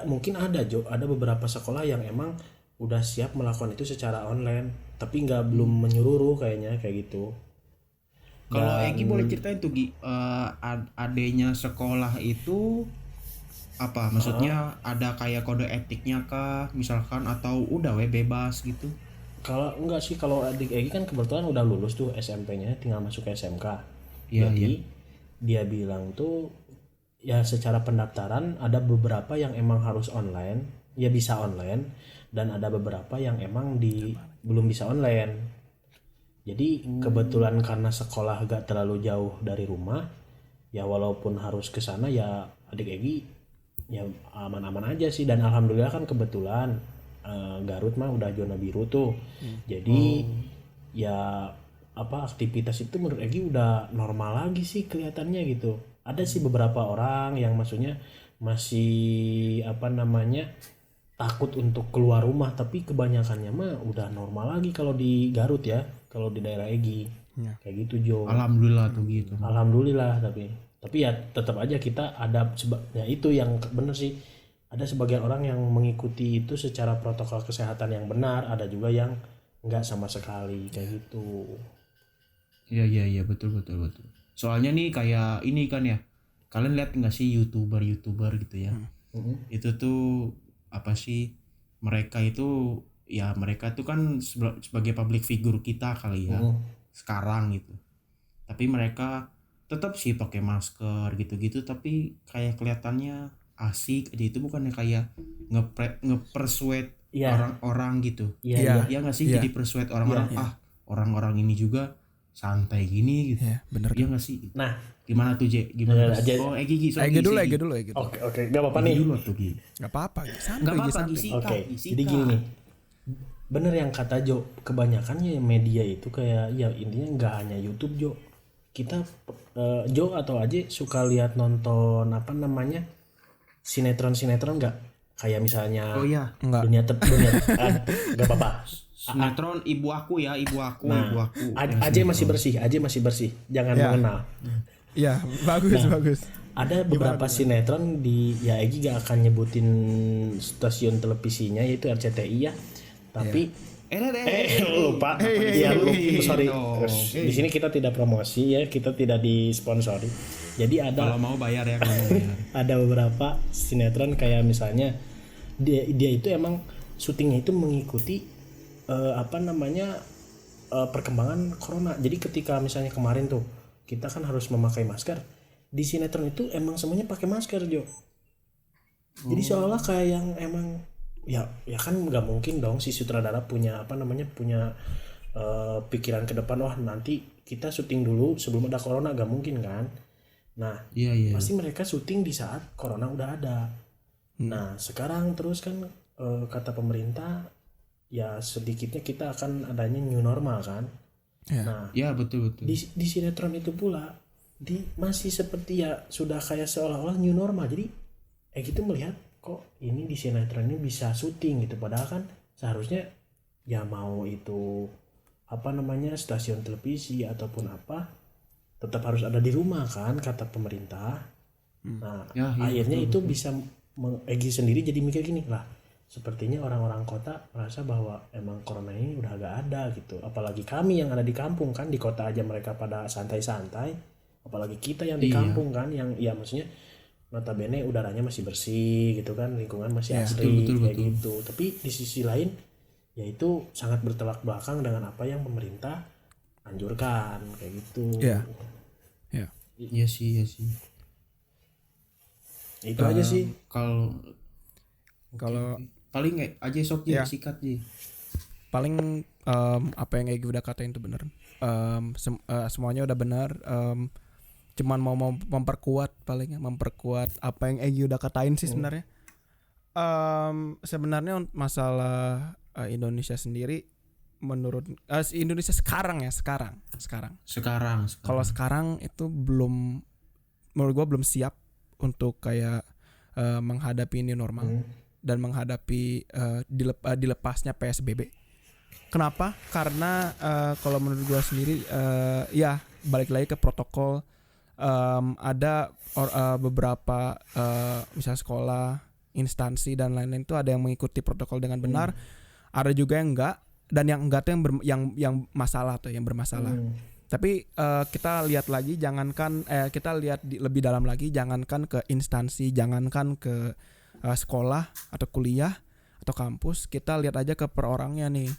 mungkin ada beberapa sekolah yang emang udah siap melakukan itu secara online tapi belum menyeluruh kayaknya kayak gitu. Kalau Egi boleh ceritain tuh Gi, adanya sekolah itu apa maksudnya ada kayak kode etiknya kah misalkan atau udah bebas gitu? Kalau enggak sih, kalau adik Egi kan kebetulan udah lulus tuh SMP-nya, tinggal masuk ke SMK. Iya, Jadi dia bilang tuh ya secara pendaftaran ada beberapa yang emang harus online, ya bisa online, dan ada beberapa yang emang belum bisa online. Jadi kebetulan karena sekolah gak terlalu jauh dari rumah, ya walaupun harus ke sana ya adik Egi ya aman-aman aja sih, dan alhamdulillah kan kebetulan Garut mah udah zona biru tuh. Jadi ya aktivitas itu menurut Egi udah normal lagi sih kelihatannya gitu. Ada sih beberapa orang yang maksudnya masih takut untuk keluar rumah, tapi kebanyakannya mah udah normal lagi kalau di Garut ya, kalau di daerah Egi. Kayak gitu Jo. Alhamdulillah tuh gitu. Alhamdulillah, tapi ya tetap aja kita ada ya itu yang bener sih. Ada sebagian orang yang mengikuti itu secara protokol kesehatan yang benar, ada juga yang enggak sama sekali kayak gitu. Iya betul. Soalnya nih kayak ini kan ya, kalian lihat nggak sih youtuber gitu ya? Itu tuh apa sih, mereka tuh kan sebagai public figure kita kali ya sekarang gitu. Tapi mereka tetap sih pakai masker gitu-gitu, tapi kayak kelihatannya asik aja. Itu bukannya kayak ngepersuade orang-orang gitu. Iya. Ya nggak sih, jadi persuade orang-orang orang-orang ini juga santai gini gitu. Iya, bener. Iya nggak sih? Nah, Gimana tuh J? Gimana? Oh Egi dulu. Oke, enggak apa-apa nih. Dulu tuh Gi. Gak apa-apa, Nggak apa-apa Gi, Oke, sikat. jadi gini nih. Bener yang kata Jo, kebanyakan ya media itu kayak ya intinya nggak hanya YouTube Jo. Kita Jo atau Aje suka lihat nonton sinetron nggak? Kayak misalnya Enggak. dunia nggak apa-apa. Sinetron ibu aku. Aje masih bersih, jangan mengenal. Iya, bagus. ada beberapa sinetron di ya Egi gak akan nyebutin stasiun televisinya yaitu RCTI ya. Tapi lupa. Iya, sorry. Di sini kita tidak promosi ya, kita tidak disponsori. Jadi ada Kalau mau bayar ya, kalau mau bayar. ada beberapa sinetron kayak misalnya dia itu emang syutingnya itu mengikuti perkembangan corona. Jadi ketika misalnya kemarin tuh kita kan harus memakai masker, di sinetron itu emang semuanya pakai masker Jo. Jadi seolah kayak yang emang ya kan nggak mungkin dong si sutradara punya pikiran ke depan, wah nanti kita syuting dulu sebelum ada corona, nggak mungkin kan. Nah Iya. pasti mereka syuting di saat corona udah ada. Nah sekarang terus kan kata pemerintah ya sedikitnya kita akan adanya new normal kan. Ya. Nah Ya betul. di sinetron itu pula masih seperti ya sudah kayak seolah-olah new normal. Jadi gitu melihat kok ini di sinetron ini bisa syuting gitu, padahal kan seharusnya ya mau itu stasiun televisi ataupun apa tetap harus ada di rumah kan kata pemerintah. Nah Ya, akhirnya itu bisa Egi sendiri jadi mikir gini lah, sepertinya orang-orang kota merasa bahwa emang corona ini udah gak ada gitu, apalagi kami yang ada di kampung kan. Di kota aja mereka pada santai-santai, apalagi kita yang di kampung kan, yang ya maksudnya notabene udaranya masih bersih gitu kan, lingkungan masih asri kayak gitu. Tapi di sisi lain yaitu sangat bertolak belakang dengan apa yang pemerintah anjurkan kayak gitu. Iya sih. Itu aja sih. Kalau Paling aja sok Ya. sikat Ji. paling apa yang Egi udah katain itu bener. Semuanya udah benar. Cuman mau memperkuat apa yang Egi udah katain sih sebenarnya. Sebenarnya masalah Indonesia sendiri menurut Indonesia sekarang. Kalau sekarang itu menurut gua belum siap untuk kayak menghadapi ini normal dan menghadapi dilepasnya PSBB. Kenapa? Karena kalau menurut gua sendiri ya balik lagi ke protokol. Ada beberapa misalnya sekolah, instansi dan lain-lain itu ada yang mengikuti protokol dengan benar, ada juga yang enggak, dan yang enggak tuh yang masalah tuh, yang bermasalah. Tapi kita lihat lagi, kita lihat lebih dalam lagi, jangankan ke instansi, jangankan ke sekolah atau kuliah atau kampus, kita lihat aja ke per orangnya nih.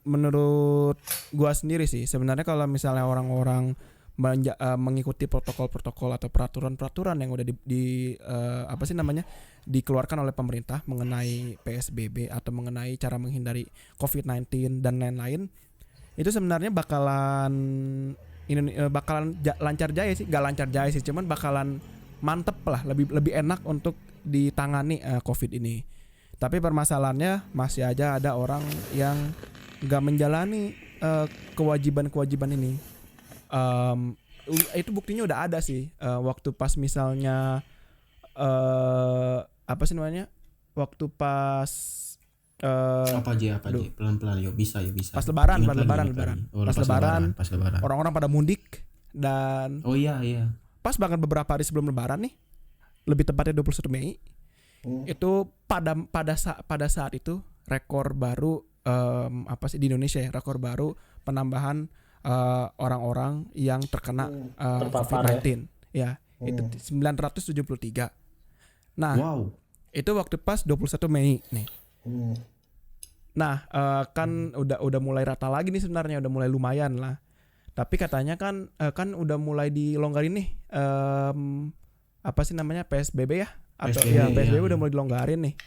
Menurut gua sendiri sih sebenarnya kalau misalnya orang-orang mengikuti protokol-protokol atau peraturan-peraturan yang udah dikeluarkan oleh pemerintah mengenai PSBB atau mengenai cara menghindari COVID-19 dan lain-lain, itu sebenarnya bakalan lancar jaya sih, gak lancar jaya sih, cuman bakalan mantep lah, lebih enak untuk ditangani COVID ini. Tapi permasalahannya masih aja ada orang yang gak menjalani kewajiban ini. Itu buktinya udah ada sih waktu pas misalnya waktu pas apa aja pelan-pelan yuk bisa. Pas lebaran Oh, pas lebaran orang-orang pada mudik, dan iya pas banget beberapa hari sebelum lebaran nih, lebih tepatnya 21 Mei itu pada saat itu rekor baru di Indonesia ya, rekor baru penambahan orang-orang yang terkena COVID-19 ya. Itu 973. Nah, itu waktu pas 21 Mei nih. Nah, kan udah mulai rata lagi nih sebenarnya, udah mulai lumayan lah. Tapi katanya kan udah mulai dilonggarin nih PSBB ya, atau PSBB udah mulai dilonggarin nih.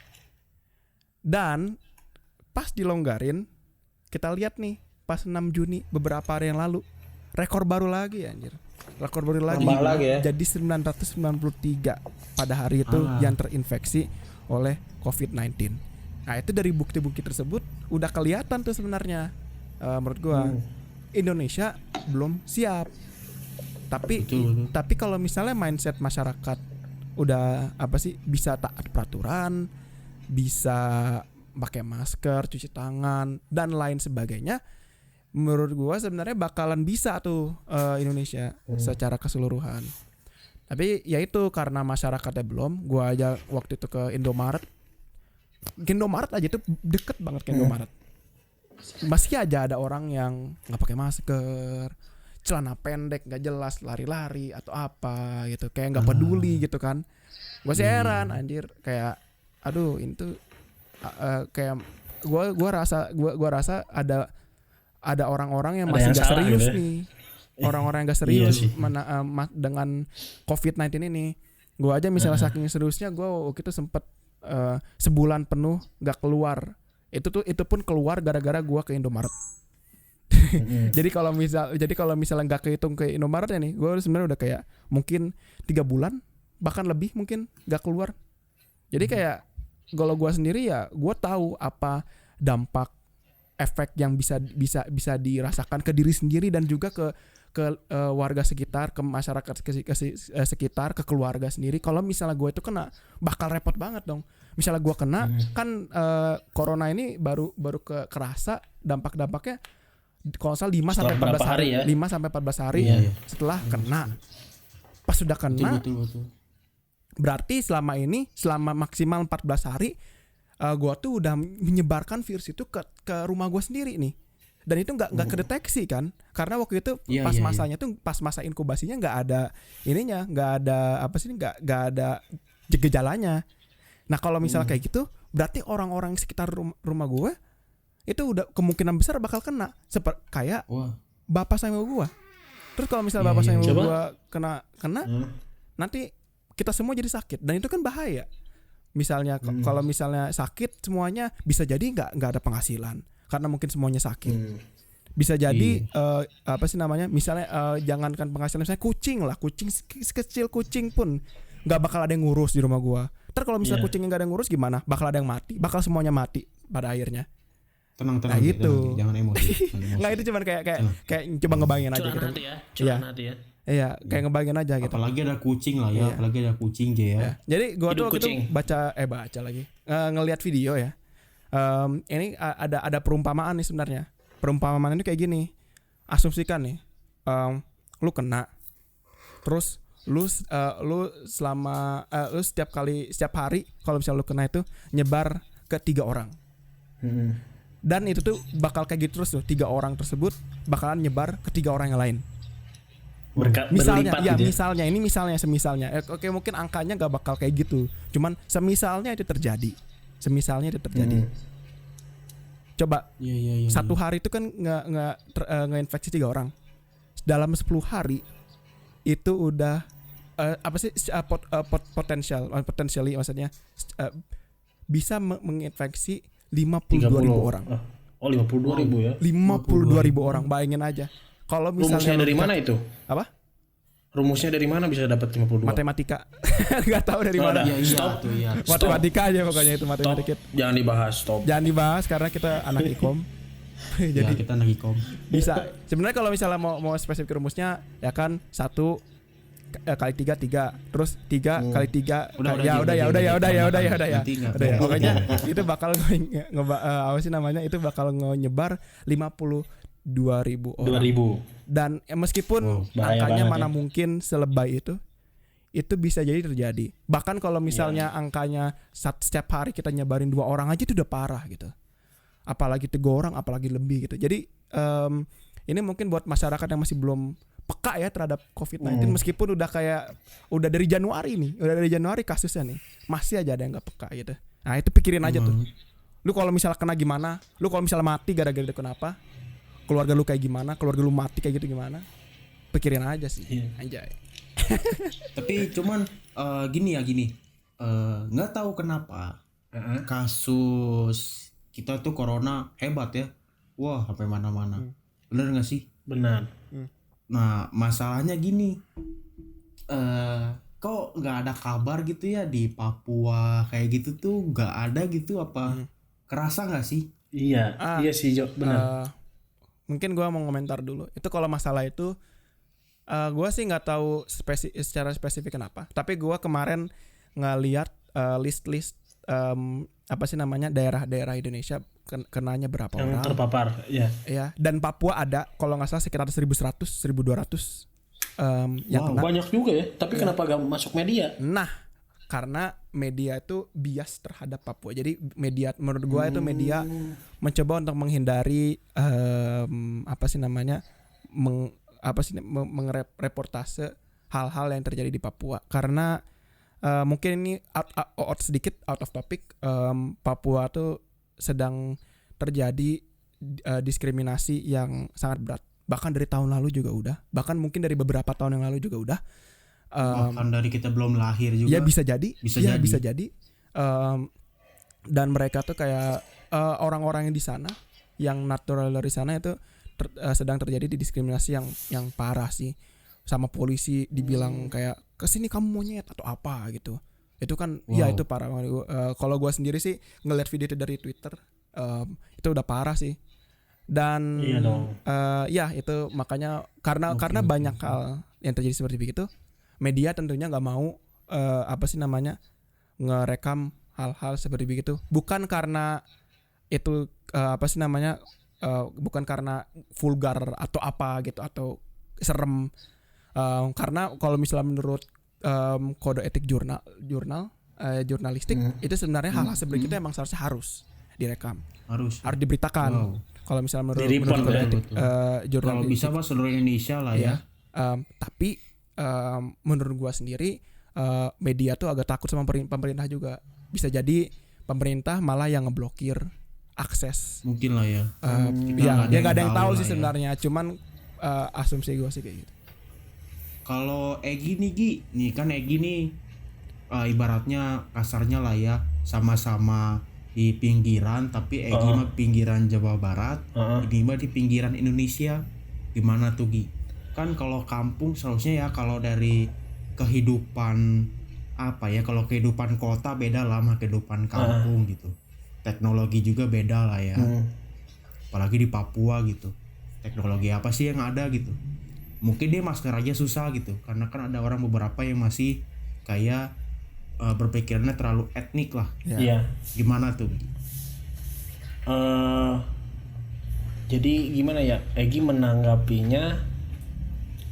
Dan pas dilonggarin, kita lihat nih pas 6 Juni beberapa hari yang lalu, rekor baru lagi anjir. Rekor baru lagi ya. Jadi 993 pada hari itu yang terinfeksi oleh COVID-19. Nah, itu dari bukti-bukti tersebut udah kelihatan tuh sebenarnya menurut gua Indonesia belum siap. Tapi kalau misalnya mindset masyarakat udah bisa taat peraturan, bisa pakai masker, cuci tangan dan lain sebagainya, menurut gua sebenarnya bakalan bisa tuh Indonesia secara keseluruhan. Tapi ya itu karena masyarakatnya belum, gua aja waktu itu ke Indomaret aja tuh deket banget ke Indomaret. Masih aja ada orang yang nggak pakai masker, celana pendek nggak jelas, lari-lari atau apa gitu, kayak nggak peduli gitu kan. Gue sih heran anjir, kayak aduh itu kayak gue rasa ada orang-orang yang masih nggak serius gitu ya. nih, orang-orang yang nggak serius dengan COVID-19 ini. Gue aja misalnya saking seriusnya, gue waktu itu sempet sebulan penuh nggak keluar. Itu pun keluar gara-gara gue ke Indomaret. Jadi kalau misalnya nggak kehitung ke Indomaretnya nih, gue sebenarnya udah kayak mungkin 3 bulan bahkan lebih mungkin nggak keluar. Jadi kayak kalau gue sendiri ya gue tahu apa dampak efek yang bisa dirasakan ke diri sendiri dan juga ke warga sekitar, ke masyarakat sekitar, ke keluarga sendiri. Kalau misalnya gue itu kena, bakal repot banget dong. Misalnya gue kena, kan corona ini baru kerasa dampak-dampaknya kalau salah 5 sampai 14 hari ya. 5 sampai 14 hari setelah kena. Pas sudah kena, betul. Berarti selama maksimal 14 hari gue tuh udah menyebarkan virus itu ke rumah gue sendiri nih. Dan itu nggak kedeteksi kan, karena waktu itu masanya tuh pas masa inkubasinya nggak ada gejalanya. Nah kalau misalnya kayak gitu, berarti orang-orang sekitar rumah gue itu udah kemungkinan besar bakal kena, kayak bapak sama ibu gue. Terus kalau misalnya bapak sama ibu gue kena nanti kita semua jadi sakit, dan itu kan bahaya. Misalnya kalau misalnya sakit semuanya, bisa jadi nggak ada penghasilan karena mungkin semuanya sakit. Bisa jadi misalnya jangankan penghasilan, misalnya kucing sekecil kucing pun nggak bakal ada yang ngurus di rumah gua. Ntar kalau misalnya kucingnya nggak ada yang ngurus gimana? Bakal ada yang mati, bakal semuanya mati pada akhirnya. Tenang, nah gitu. Jangan emosi. Nggak, itu cuman kayak coba ngebayangin aja gitu. Cuman hati ya. Iya, kayak ngebayangin aja gitu. Apalagi ada kucing lah ya, apalagi ada kucing ya. Jadi gua tuh waktu itu baca lagi, ngelihat video ya. Ini ada perumpamaan nih sebenarnya. Perumpamaan ini kayak gini. Asumsikan nih, lu kena, terus lu setiap hari kalau misalnya lu kena itu nyebar ke 3 orang. Dan itu tuh bakal kayak gitu terus tuh, 3 orang tersebut bakalan nyebar ke 3 orang yang lain. Misalnya, oke mungkin angkanya nggak bakal kayak gitu, cuman semisalnya itu terjadi. Coba satu hari itu kan ngeinfeksi 3 orang, dalam 10 hari itu udah potensially maksudnya bisa menginfeksi 52.000 orang. 52.000 ya. 52.000 orang, bayangin aja. Kalau misalnya rumusnya dari mana itu? Apa? Rumusnya dari mana bisa dapat 52? Matematika. Enggak tahu dari mana. Stop. Matematika aja pokoknya itu matematika. Jangan dibahas karena kita anak ikom. Jadi kita anak ikom. Bisa. Sebenarnya kalau misalnya mau spesifik rumusnya ya kan 1 kali 3 3, terus 3 kali 3. Udah. Pokoknya itu bakal itu bakal nyebar 52.000 orang. 2.000. Dan meskipun angkanya mana mungkin selebay itu bisa jadi terjadi. Bahkan kalau misalnya angkanya setiap hari kita nyebarin 2 orang aja itu udah parah gitu. Apalagi 3 orang, apalagi lebih gitu. Jadi ini mungkin buat masyarakat yang masih belum peka ya terhadap COVID-19, meskipun udah dari Januari kasusnya nih, masih aja ada yang nggak peka gitu. Nah itu pikirin aja tuh. Lu kalau misalnya kena gimana? Lu kalau misalnya mati gara-gara itu kenapa? Keluarga lu kayak gimana? Keluarga lu mati kayak gitu gimana? Pikirin aja sih. Anjay. Tapi cuman gini. Nggak tahu kenapa kasus kita tuh corona hebat ya. Wah, sampai mana-mana. Bener nggak sih? Benar. Nah, masalahnya gini. Kok nggak ada kabar gitu ya di Papua kayak gitu tuh, nggak ada gitu apa? Kerasa nggak sih? Iya sih, Jo, benar. Mungkin gue mau komentar dulu. Itu kalau masalah itu, gue sih nggak tahu secara spesifik kenapa. Tapi gue kemarin ngeliat list daerah-daerah Indonesia kenanya berapa yang orang terpapar, ya. Dan Papua ada kalau nggak salah sekitar 1.100, 1.200. yang kena. Banyak juga ya, tapi kenapa gak masuk media? Nah, karena media itu bias terhadap Papua. Jadi media, menurut gua itu media mencoba untuk menghindari reportase hal-hal yang terjadi di Papua. Karena mungkin ini sedikit out of topic. Papua tuh sedang terjadi diskriminasi yang sangat berat. Bahkan dari tahun lalu juga udah. Bahkan mungkin dari beberapa tahun yang lalu juga udah. Bahkan dari kita belum lahir juga. Ya bisa jadi. Bisa jadi. Dan mereka tuh kayak orang-orang yang di sana, yang natural dari sana itu sedang terjadi di diskriminasi yang parah sih. Sama polisi dibilang kayak kesini kamu monyet atau apa gitu. Itu kan ya itu parah. Kalau gue sendiri sih ngeliat video itu dari Twitter, itu udah parah sih. Dan Iya dong. ya itu makanya karena banyak hal yang terjadi seperti begitu, media tentunya nggak mau ngerekam hal-hal seperti begitu. Bukan karena itu bukan karena vulgar atau apa gitu atau serem. Karena kalau misalnya menurut kode etik jurnalistik itu sebenarnya hal-hal seperti itu emang seharusnya harus direkam, harus diberitakan. Kalau misalnya menurut kode etik jurnalistik, kalau bisa mah seluruh Indonesia lah ya. Tapi menurut gua sendiri media tuh agak takut sama pemerintah juga. Bisa jadi pemerintah malah yang ngeblokir akses. Mungkin lah ya. Ya nggak ada yang tahu sih sebenarnya. Cuman asumsi gua sih kayak gitu. Kalau Egi nih nih kan Egi nih ibaratnya kasarnya lah ya, sama-sama di pinggiran, tapi Egi mah pinggiran Jawa Barat, ini mah di pinggiran Indonesia. Gimana tuh Gi? Kan kalau kampung seharusnya ya, kalau dari kehidupan kalau kehidupan kota beda lah sama kehidupan kampung gitu. Teknologi juga beda lah ya. Apalagi di Papua gitu. Teknologi apa sih yang ada gitu? Mungkin dia masker aja susah gitu, karena kan ada orang beberapa yang masih kayak berpikirannya terlalu etnik lah. Iya. Gimana tuh? Jadi gimana ya, Egi menanggapinya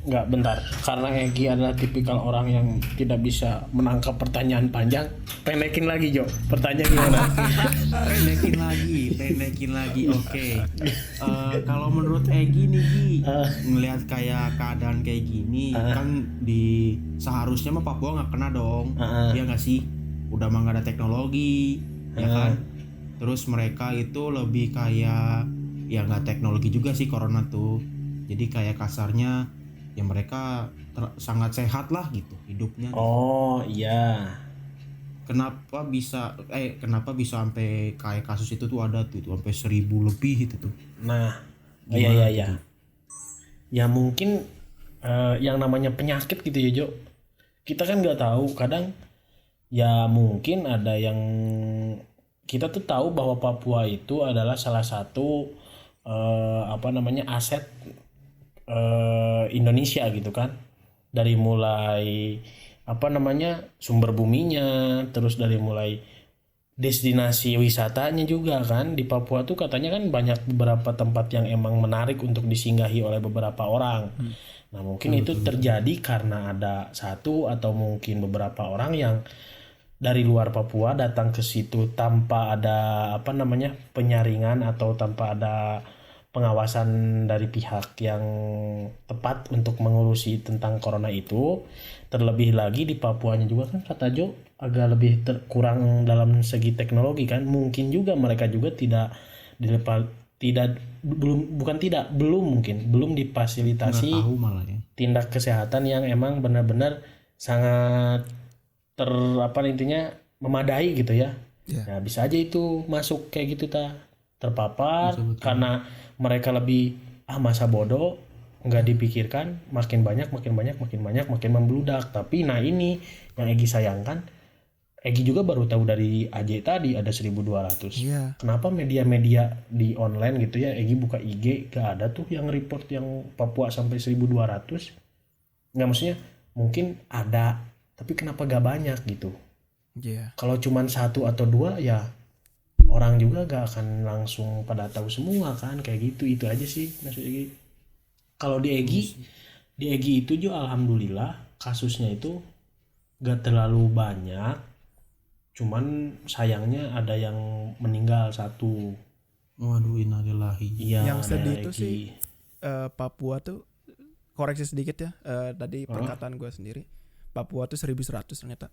nggak bentar, karena Egi adalah tipikal orang yang tidak bisa menangkap pertanyaan panjang. Pendekin lagi Jo, pertanyaan gimana? pendekin lagi. Oke. Kalau menurut Egi nih Gi, ngelihat kayak keadaan kayak gini kan seharusnya mah Papua nggak kena dong. Iya nggak sih? Udah mah nggak ada teknologi, ya kan? Terus mereka itu lebih kayak ya nggak teknologi juga sih corona tuh. Jadi kayak kasarnya ya mereka sangat sehat lah gitu hidupnya. Oh iya. Kenapa bisa sampai kayak kasus itu tuh ada tuh sampai 1,000 lebih itu tuh. Nah, Gimana iya. Ya mungkin yang namanya penyakit gitu ya Jo. Kita kan nggak tahu, kadang ya mungkin ada yang kita tuh tahu bahwa Papua itu adalah salah satu aset Indonesia gitu kan, dari mulai sumber buminya, terus dari mulai destinasi wisatanya juga kan. Di Papua tuh katanya kan banyak beberapa tempat yang emang menarik untuk disinggahi oleh beberapa orang. Nah mungkin itu terjadi karena ada satu atau mungkin beberapa orang yang dari luar Papua datang ke situ tanpa ada penyaringan atau tanpa ada pengawasan dari pihak yang tepat untuk mengurusi tentang corona itu. Terlebih lagi di Papuanya juga kan kata Jo agak lebih kurang dalam segi teknologi kan. Mungkin juga mereka juga belum difasilitasi tindak kesehatan yang emang benar-benar sangat memadai gitu ya. Nah bisa aja itu masuk kayak gitu terpapar. Betul. Karena mereka lebih masa bodoh, nggak dipikirkan, makin banyak makin membludak. Tapi nah ini yang Egi sayangkan, Egi juga baru tahu dari AJ tadi ada 1.200. Kenapa media-media di online gitu ya, Egi buka IG gak ada tuh yang report yang Papua sampai 1.200. Nggak, maksudnya mungkin ada, tapi kenapa gak banyak gitu. Kalau cuman 1 atau 2 ya orang juga gak akan langsung pada tahu semua kan, kayak gitu. Itu aja sih maksud Egi. Kalau di Egi Di Egi itu juga alhamdulillah kasusnya itu gak terlalu banyak, cuman sayangnya ada yang meninggal satu. Waduh, innalillahi. Iya, Yang sedih daerah itu Egi. sih Papua tuh, koreksi sedikit ya, tadi perkataan gue sendiri, Papua tuh 1100 ternyata.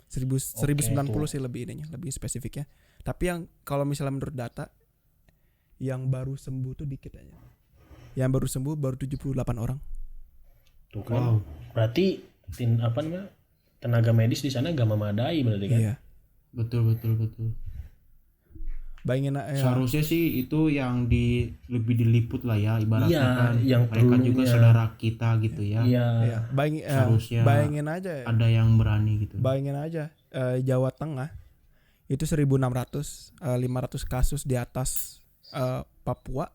1090 sih lebih ininya, lebih spesifiknya. Tapi yang kalau misalnya menurut data yang baru sembuh tuh dikit aja. Yang baru sembuh baru 78 orang. Tuh kan. Berarti tenaga medis di sana gak memadai berarti kan? Iya. Betul. Bayangin Seharusnya sih itu yang lebih diliput lah ya, ibaratnya Iya, kan yang mereka juga perlunya. saudara kita gitu ya. Iya. Iya, Seharusnya bayangin aja ya. Ada yang berani gitu. Bayangin aja Jawa Tengah itu 1.600, 500 kasus di atas Papua,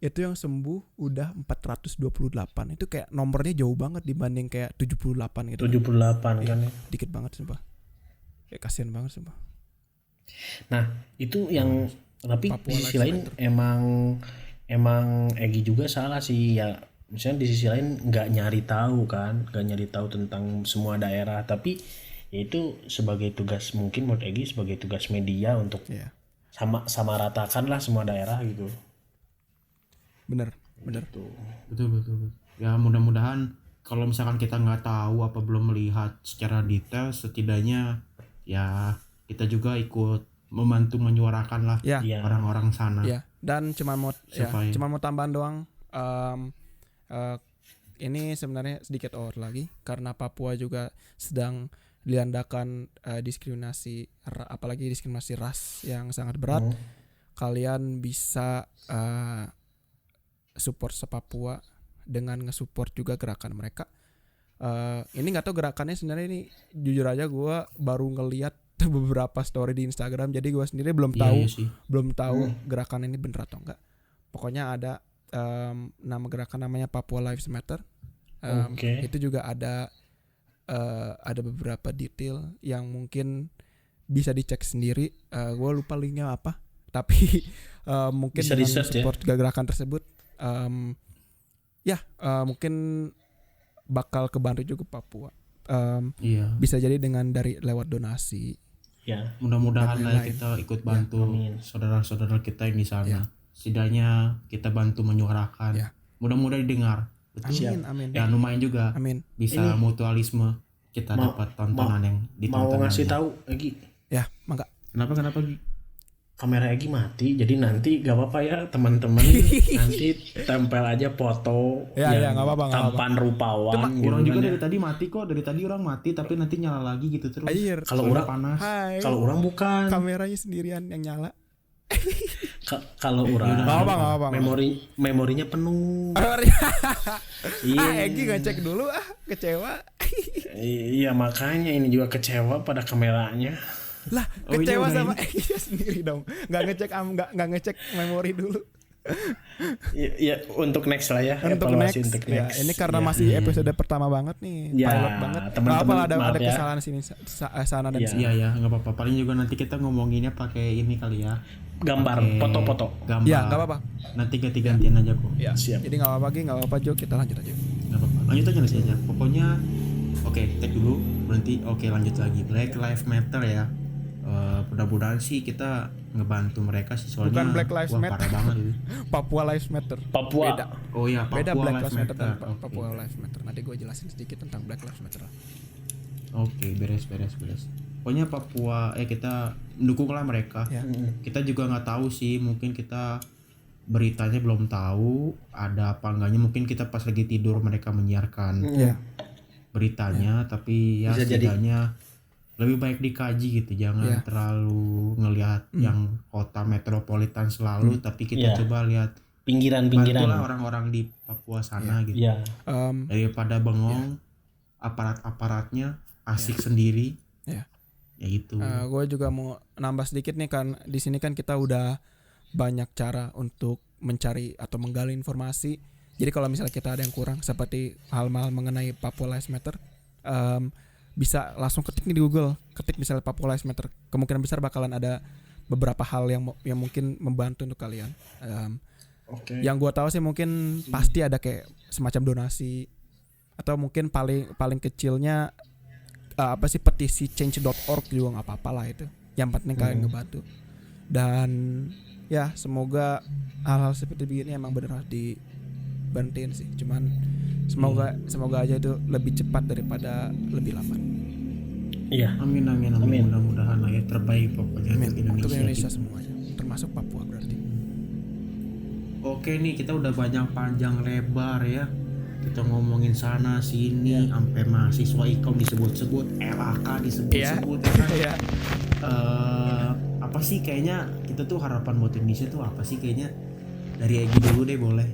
itu yang sembuh udah 428. Itu kayak nomornya jauh banget dibanding kayak 78 gitu. 78 kan ya. Dikit banget sumpah. Kayak kasihan banget sumpah. Nah, itu yang tapi Papua di sisi Lives lain emang Egi juga salah sih ya. Misalnya di sisi lain nggak nyari tahu tentang semua daerah, tapi ya itu sebagai tugas, mungkin menurut Egi sebagai tugas media untuk Iya. sama ratakan lah semua daerah gitu. Bener. Gitu. Betul. Ya mudah-mudahan kalau misalkan kita nggak tahu apa belum melihat secara detail, setidaknya ya kita juga ikut membantu menyuarakan lah Ya. Iya. orang-orang sana. Ya, dan cuma mau Supaya- tambahan doang. Ini sebenarnya sedikit over lagi karena Papua juga sedang dilandakan diskriminasi, apalagi diskriminasi ras yang sangat berat. Kalian bisa support Papua dengan nge-support juga gerakan mereka. Ini nggak tahu gerakannya sebenarnya, ini jujur aja gue baru ngeliat beberapa story di Instagram, jadi gue sendiri belum tahu Iya sih. gerakan ini bener atau enggak. Pokoknya ada nama gerakan namanya Papua Lives Matter. Oke. Itu juga ada beberapa detail yang mungkin bisa dicek sendiri. Gue lupa linknya apa, tapi mungkin Bisa dengan di-search support gerakan tersebut, mungkin bakal kebantu juga Papua. Iya. Bisa jadi dengan lewat donasi. Ya. Mudah-mudahan Dan lah lain-lain. kita ikut bantu amin. saudara-saudara kita yang di sana. Ya. Setidaknya kita bantu menyuarakan. Ya. Mudah-mudahan didengar. Betul. Amin. Ya lumayan juga. Amin. Bisa Ini- mutualisme, kita dapat tontonan yang Mau ditonton. ngasih lagi. tahu Egi, Ya, mangga. Kenapa Gi? kamera Egi mati, jadi nanti gak apa-apa ya teman-teman, nanti tempel aja foto Ya, yang nggak apa-apa, nggak tampan rupawan gitu Orang juga kan ya. dari tadi mati kok, dari tadi orang mati tapi nanti nyala lagi gitu terus. Air. Kalau Soalnya orang- panas. Hai. Kalau orang bukan, Kameranya sendirian yang nyala. kalau orang Nggak apa-apa. memorinya penuh. Egi ngecek dulu kecewa. Iya makanya ini juga kecewa pada kameranya. Lah, Oh, iya, kecewa udah sama Egi sendiri dong. Nggak ngecek memori dulu. Ya untuk next lah ya, Untuk evaluasi next. untuk Ya, next. ini karena Ya. masih episode pertama banget nih, Ya, pilot banget. teman-teman, Nggak apa-apa, ada maaf ya. kesalahan sini sana dan Ya. sini. Iya ya, nggak apa-apa. Paling juga nanti kita ngomonginnya pakai ini kali ya. Gambar, Pakai foto-foto. Gambar. Ya, nggak apa-apa. Nanti ganti-gantian aja kok. Ya. Siap. Jadi nggak apa-apa, nggak apa-apa Jo, kita lanjut aja. Nggak apa-apa. Lanjut aja. Pokoknya oke, take dulu, berhenti. Oke, lanjut lagi. Black Lives Matter ya. Mudah-mudahan sih kita ngebantu mereka sih, soalnya Bukan Black Lives wah, Matter. parah banget itu. Papua Lives Matter. Papua. Beda. Oh ya, Papua Beda Black Lives Lives Matter dan Oke. Papua Lives Matter. Nanti gue jelasin sedikit tentang Black Lives Matter. Oke, beres. Pokoknya Papua kita mendukunglah mereka. Ya. Kita juga nggak tahu sih, mungkin kita beritanya belum tahu ada apa enggaknya, mungkin kita pas lagi tidur mereka menyiarkan Ya. beritanya, tapi ya Bisa jadi. setidaknya lebih baik dikaji gitu, jangan Ya. terlalu ngelihat yang kota metropolitan selalu, tapi kita Ya. coba lihat Pinggiran-pinggiran. bantulah orang-orang di Papua sana gitu, Ya. daripada bengong aparat-aparatnya asik sendiri Ya. ya gitu. Gue juga mau nambah sedikit nih, kan di sini kan kita udah banyak cara untuk mencari atau menggali informasi. Jadi kalau misalnya kita ada yang kurang seperti hal-hal mengenai Papua Lives Matter, bisa langsung ketik nih di Google, ketik misalnya Papua Lives Matter. Kemungkinan besar bakalan ada beberapa hal yang mungkin membantu untuk kalian. Oke. Yang gue tahu sih mungkin pasti ada kayak semacam donasi atau mungkin paling kecilnya apa sih, petisi change.org juga nggak apa-apa lah itu. Yang penting kalian ngebantu. Dan ya semoga hal-hal seperti begini emang bener harus diberhentiin sih. Cuman semoga aja itu lebih cepat daripada lebih lambat. Iya. Amin. Mudah-mudahan lah ya, terbaik pokoknya Untuk Indonesia gitu. semuanya, termasuk Papua berarti. Oke nih, kita udah banyak panjang lebar ya. Kita ngomongin sana sini sampai mahasiswa ikom disebut-sebut, LAK disebut-sebut ya kan. Iya. Apa sih kayaknya kita tuh harapan buat Indonesia tuh apa sih kayaknya? Dari Egi dulu deh boleh.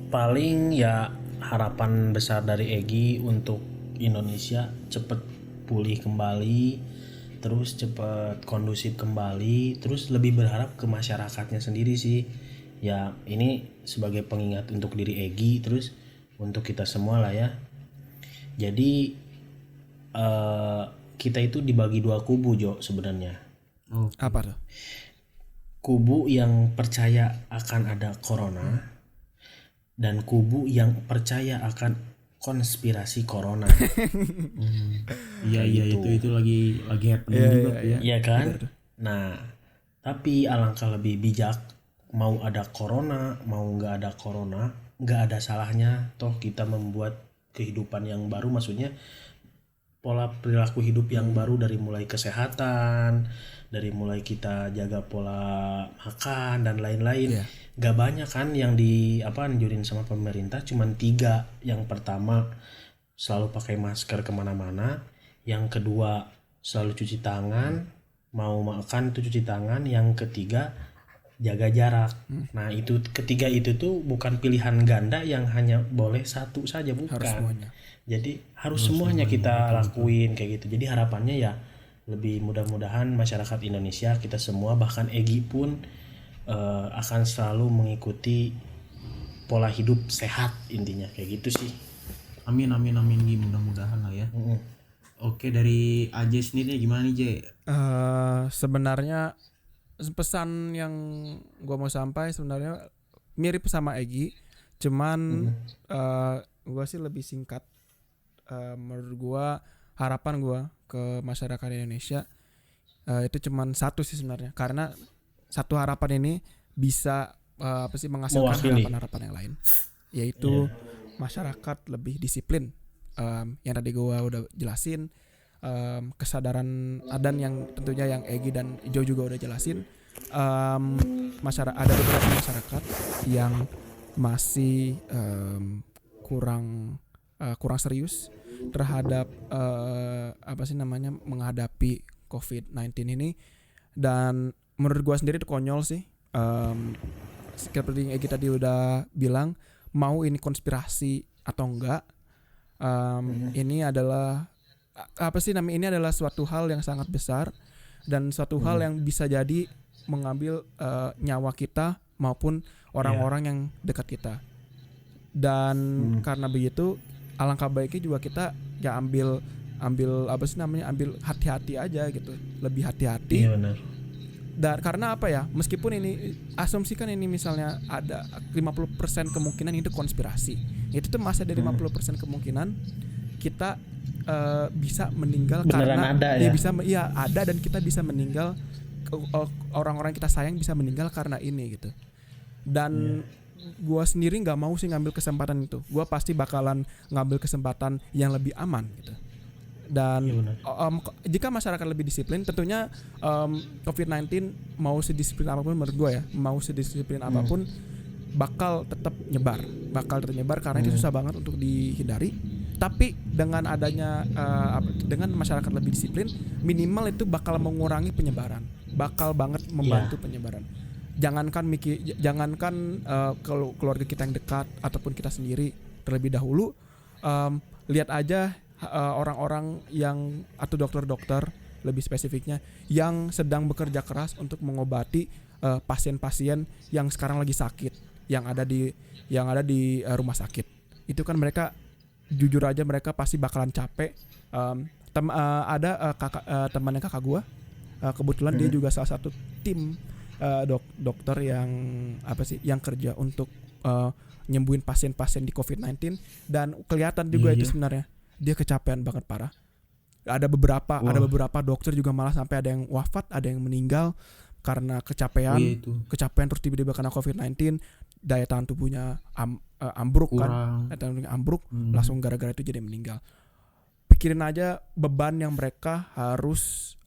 Paling ya harapan besar dari Egi untuk Indonesia cepet pulih kembali, terus cepet kondusif kembali, terus lebih berharap ke masyarakatnya sendiri sih. Ya ini sebagai pengingat untuk diri Egi, terus untuk kita semua lah ya. Jadi kita itu dibagi dua kubu Jo sebenarnya. Apa tuh? Kubu yang percaya akan ada corona dan kubu yang percaya akan konspirasi corona. Iya itu lagi happening juga tuh ya. Iya kan? Nah, tapi alangkah lebih bijak, mau ada corona, mau nggak ada corona, nggak ada salahnya toh kita membuat kehidupan yang baru, maksudnya pola perilaku hidup yang baru, dari mulai kesehatan, dari mulai kita jaga pola makan dan lain-lain. Gak banyak kan yang anjurin sama pemerintah, cuman 3. Yang pertama selalu pakai masker kemana-mana, yang kedua selalu cuci tangan, mau makan tuh cuci tangan, yang ketiga jaga jarak. Nah itu ketiga itu tuh bukan pilihan ganda yang hanya boleh satu saja, bukan. Harus semuanya. Jadi harus semuanya kita lakuin kayak gitu. Jadi harapannya ya lebih mudah-mudahan masyarakat Indonesia, kita semua, bahkan Egi pun akan selalu mengikuti pola hidup sehat, intinya kayak gitu sih. Amin Gi, mudah-mudahan lah ya. Oke, dari Aje sendiri gimana nih Je? Sebenarnya pesan yang gua mau sampai sebenarnya mirip sama Egi, cuman gua sih lebih singkat. Menurut gua, harapan gua ke masyarakat Indonesia itu cuman satu sih sebenarnya, karena satu harapan ini bisa menghasilkan harapan-harapan yang lain, yaitu masyarakat lebih disiplin. Yang tadi gua udah jelasin, kesadaran dan yang tentunya yang Egi dan Ijo juga udah jelasin. Ada beberapa masyarakat yang masih kurang serius terhadap menghadapi COVID-19 ini, dan menurut gua sendiri itu konyol sih. Seperti yang Egi tadi udah bilang, mau ini konspirasi atau enggak, ini adalah ini adalah suatu hal yang sangat besar dan suatu hal yang bisa jadi mengambil nyawa kita maupun orang-orang yang dekat kita. Dan karena begitu, alangkah baiknya juga kita ya ambil hati-hati aja gitu, lebih hati-hati. Iya benar. Dan karena meskipun ini asumsikan ini misalnya ada 50% kemungkinan itu konspirasi, itu tuh masih ada 50% kemungkinan kita bisa meninggal. Beneran karena ada ya? Ada, dan kita bisa meninggal, orang-orang kita sayang bisa meninggal karena ini gitu. Dan gua sendiri nggak mau sih ngambil kesempatan itu. Gua pasti bakalan ngambil kesempatan yang lebih aman gitu. Dan jika masyarakat lebih disiplin, tentunya COVID-19 mau sedisiplin apapun, menurut gue ya, mau sedisiplin apapun bakal tetap nyebar karena itu susah banget untuk dihindari. Tapi dengan adanya dengan masyarakat lebih disiplin, minimal itu bakal mengurangi penyebaran, bakal banget membantu penyebaran. Jangankan kalau keluarga kita yang dekat ataupun kita sendiri terlebih dahulu, lihat aja orang-orang yang atau dokter-dokter lebih spesifiknya yang sedang bekerja keras untuk mengobati pasien-pasien yang sekarang lagi sakit, yang ada di rumah sakit. Itu kan mereka jujur aja mereka pasti bakalan capek. Ada teman kakak gua, kebetulan dia juga salah satu tim dokter yang kerja untuk nyembuhin pasien-pasien di COVID-19 dan kelihatan juga itu sebenarnya dia kecapean banget parah. Ada beberapa dokter juga malah sampai ada yang wafat, ada yang meninggal karena kecapean terus tiba-tiba kena COVID-19, daya tahan tubuhnya ambruk kan, daya tahan tubuhnya ambruk, langsung gara-gara itu jadi meninggal. Pikirin aja beban yang mereka harus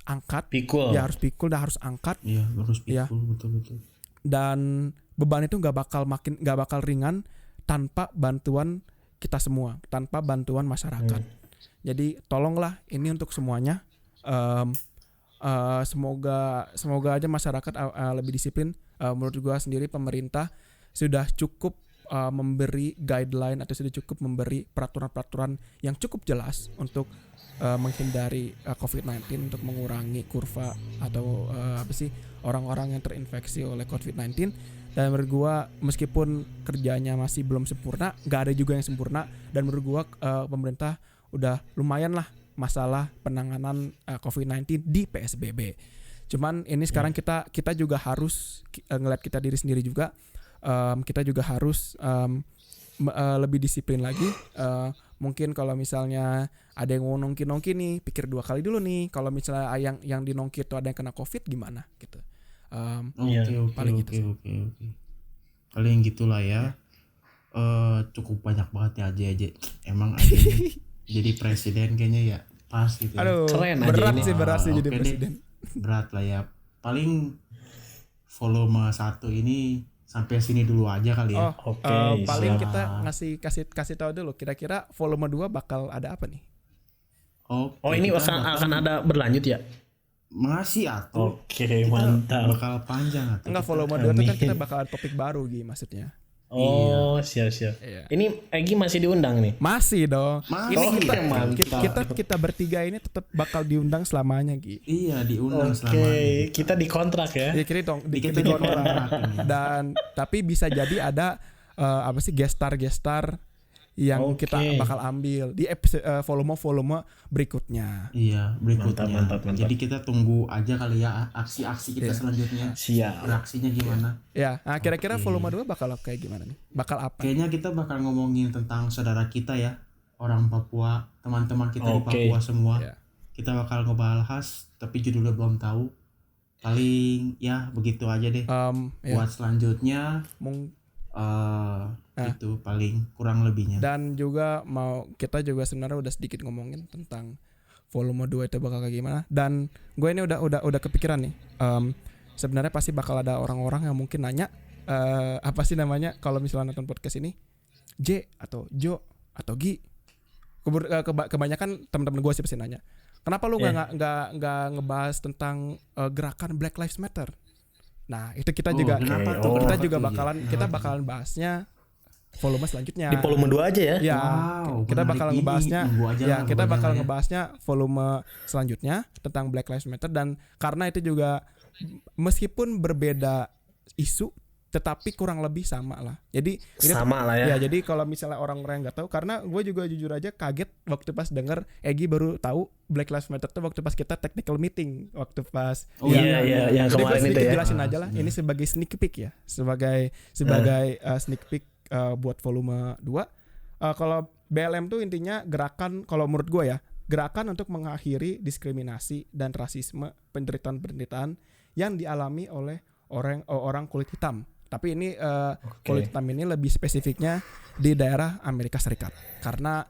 angkat, harus pikul dan harus angkat. Iya, harus pikul, betul. Dan beban itu nggak bakal ringan tanpa bantuan kita semua, tanpa bantuan masyarakat. Jadi tolonglah ini untuk semuanya. Semoga aja masyarakat lebih disiplin. Menurut gua sendiri pemerintah sudah cukup memberi guideline atau sudah cukup memberi peraturan-peraturan yang cukup jelas untuk menghindari COVID-19, untuk mengurangi kurva atau orang-orang yang terinfeksi oleh COVID-19. Dan menurut gua meskipun kerjanya masih belum sempurna, nggak ada juga yang sempurna. Dan menurut gua pemerintah udah lumayan lah masalah penanganan COVID-19 di PSBB. Cuman ini sekarang kita juga harus ngeliat kita diri sendiri juga. Kita juga harus lebih disiplin lagi. Mungkin kalau misalnya ada yang mau nongki nih, pikir 2 kali dulu nih. Kalau misalnya yang dinongki itu ada yang kena COVID gimana gitu. Paling gitu. Paling gitulah ya. Cukup banyak banget ya aja. Emang aja jadi presiden kayaknya ya pas gitu. Aduh, keren berat sih jadi presiden. Berat lah ya. Paling volume 1 ini sampai sini dulu aja kali ya. Paling kita kasih tahu dulu kira-kira volume 2 bakal ada apa nih? Ini akan ada berlanjut ya? Masih atuh. Oke, mantap. Bakal panjang atuh. Enggak, volume 2 itu kan kita bakal topik baru Gi maksudnya. Siap. Iya. Ini Egy masih diundang nih? Masih dong. Ini kita bertiga ini tetap bakal diundang selamanya Gi. Iya, diundang selamanya. Kita dikontrak ya. Iya, kita dikontrak. Dan tapi bisa jadi ada gestar yang kita bakal ambil di episode volume berikutnya. Iya, berikutnya. Mantap. Jadi kita tunggu aja kali ya aksi-aksi kita selanjutnya. Siap. Reaksinya gimana? Ya, nah kira-kira volume 2 bakal kayak gimana nih? Bakal apa? Kayaknya kita bakal ngomongin tentang saudara kita ya, orang Papua, teman-teman kita di Papua semua. Yeah. Kita bakal ngebahas tapi judulnya belum tahu. Paling ya begitu aja deh. Buat selanjutnya itu paling kurang lebihnya. Dan juga kita juga sebenarnya udah sedikit ngomongin tentang volume 2 itu bakal kayak gimana. Dan gue ini udah kepikiran nih. Sebenarnya pasti bakal ada orang-orang yang mungkin nanya apa sih namanya kalau misalnya nonton podcast ini, J atau Jo atau Gi. Kebanyakan teman-teman gue sih pasti nanya, kenapa lu nggak ngebahas tentang gerakan Black Lives Matter? Nah itu kita juga bakalan bahasnya volume selanjutnya. Di volume 2 aja ya? Ya, kita bakal ngebahasnya volume selanjutnya tentang Black Lives Matter. Dan karena itu juga meskipun berbeda isu tetapi kurang lebih sama lah. Jadi sama lah ya. Ya, jadi kalau misalnya orang-orang yang nggak tahu, karena gue juga jujur aja kaget waktu pas denger Egy baru tahu Black Lives Matter tuh waktu pas kita technical meeting, waktu pas yang kemarin itu ya. Jelasin aja lah. Ini sebagai sneak peek ya, sebagai sneak peek buat volume 2. Kalau BLM tuh intinya gerakan, kalau menurut gue ya, gerakan untuk mengakhiri diskriminasi dan rasisme, penderitaan yang dialami oleh orang kulit hitam. Tapi ini kulit hitam ini lebih spesifiknya di daerah Amerika Serikat. Karena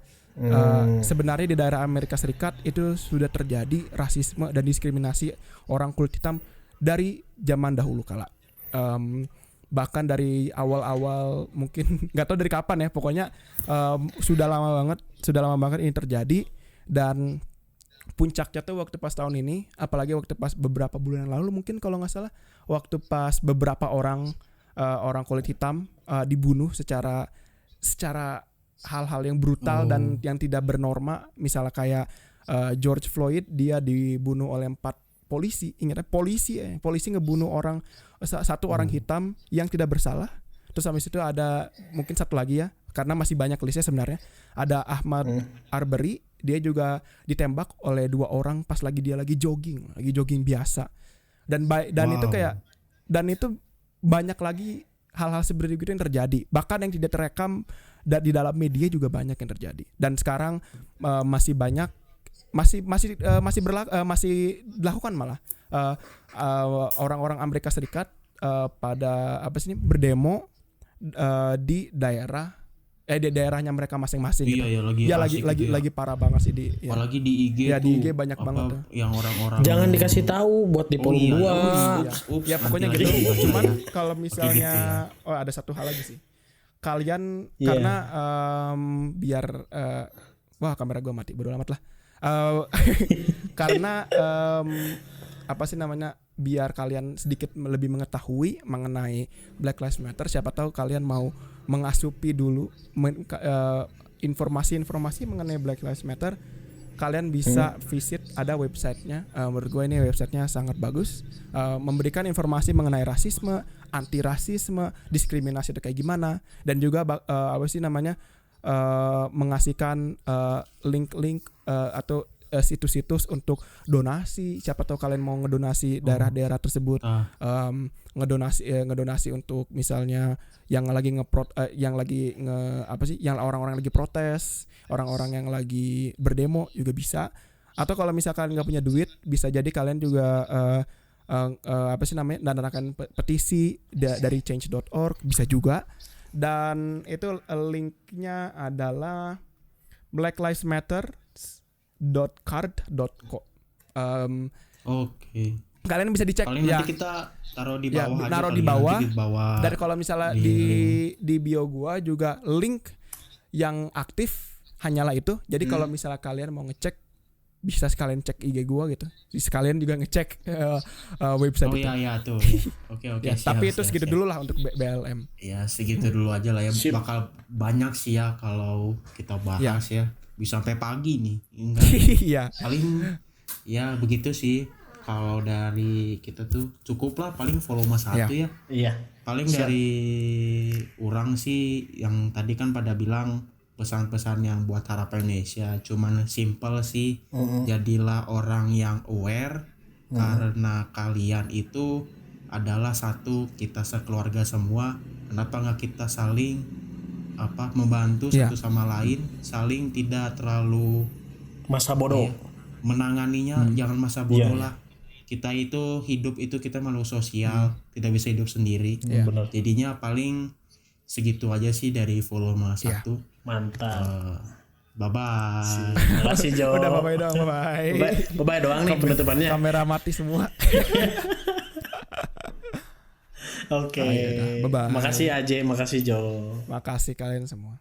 sebenarnya di daerah Amerika Serikat itu sudah terjadi rasisme dan diskriminasi orang kulit hitam dari zaman dahulu kala. Bahkan dari awal-awal, mungkin nggak tahu dari kapan ya, pokoknya sudah lama banget ini terjadi. Dan puncaknya tuh waktu pas tahun ini, apalagi waktu pas beberapa bulan yang lalu mungkin kalau nggak salah, waktu pas beberapa orang kulit hitam dibunuh secara hal-hal yang brutal dan yang tidak bernorma. Misalnya kayak George Floyd, dia dibunuh oleh 4 polisi. Ingatnya polisi ngebunuh satu orang hitam yang tidak bersalah. Terus habis itu ada mungkin satu lagi ya, karena masih banyak listnya sebenarnya. Ada Ahmaud Arbery, dia juga ditembak oleh 2 orang pas dia lagi jogging biasa. Dan itu banyak lagi hal-hal seperti itu yang terjadi. Bahkan yang tidak terekam di dalam media juga banyak yang terjadi. Dan sekarang masih banyak masih dilakukan malah orang-orang Amerika Serikat pada berdemo di daerahnya mereka masing-masing. Iya, gitu. ya Lagi parah banget sih apalagi di IG ya, tuh. di IG banyak banget tuh. Yang orang-orang Jangan dikasih tahu buat di follow gua. Ya pokoknya nanti gitu. lagi. Cuman kalau misalnya Gitu ya. ada satu hal lagi sih. Kalian Iya. karena biar wah kamera gua mati, bodo amat lah. Karena biar kalian sedikit lebih mengetahui mengenai Black Lives Matter, siapa tahu kalian mau mengasupi dulu informasi-informasi mengenai Black Lives Matter, kalian bisa visit, ada websitenya. Menurut gue ini websitenya sangat bagus, memberikan informasi mengenai rasisme, anti rasisme, diskriminasi itu kayak gimana, dan juga mengasihkan link-link atau situs-situs untuk donasi. Siapa tahu kalian mau ngedonasi daerah-daerah tersebut, ngedonasi untuk misalnya yang lagi yang orang-orang lagi protes, orang-orang yang lagi berdemo juga bisa. Atau kalau misalkan nggak punya duit, bisa jadi kalian juga menandakan petisi dari change.org bisa juga. Dan itu linknya adalah blacklivesmatter.card.co. Oke. Kalian bisa dicek. Paling ya. nanti kita taruh di bawah aja. Naruh kali di bawah. nanti di bawah. Dan kalau misalnya di bio gua juga link yang aktif hanyalah itu. Jadi kalau misalnya kalian mau ngecek, bisa sekalian cek IG gua gitu. Sekalian juga ngecek website itu. Iya tuh. Oke. Ya, tapi itu segitu dulu lah untuk BLM. Ya segitu dulu aja lah ya. Sip. Bakal banyak sih ya kalau kita bahas ya. Bisa sampai pagi nih. Enggak. Iya. Paling ya begitu sih. Kalau dari kita tuh cukup lah, paling volume 1 ya. Iya. Paling Siap. dari orang sih yang tadi kan pada bilang pesan-pesan yang buat harapan Indonesia cuman simple sih. Jadilah orang yang aware, karena kalian itu adalah satu, kita sekeluarga semua. Kenapa nggak kita saling membantu satu sama lain, saling tidak terlalu Masa bodoh. menanganinya, jangan masa bodoh lah. Kita itu hidup itu kita makhluk sosial, tidak bisa hidup sendiri. Benar. Jadinya paling segitu aja sih dari volume 1. Mantap. Bye-bye. Makasih Jo. Udah bye-bye dong, bye-bye. Bye-bye doang nih penutupannya. Kamera mati semua. Oke. Bye-bye. Makasih Aje, makasih Jo. Makasih kalian semua.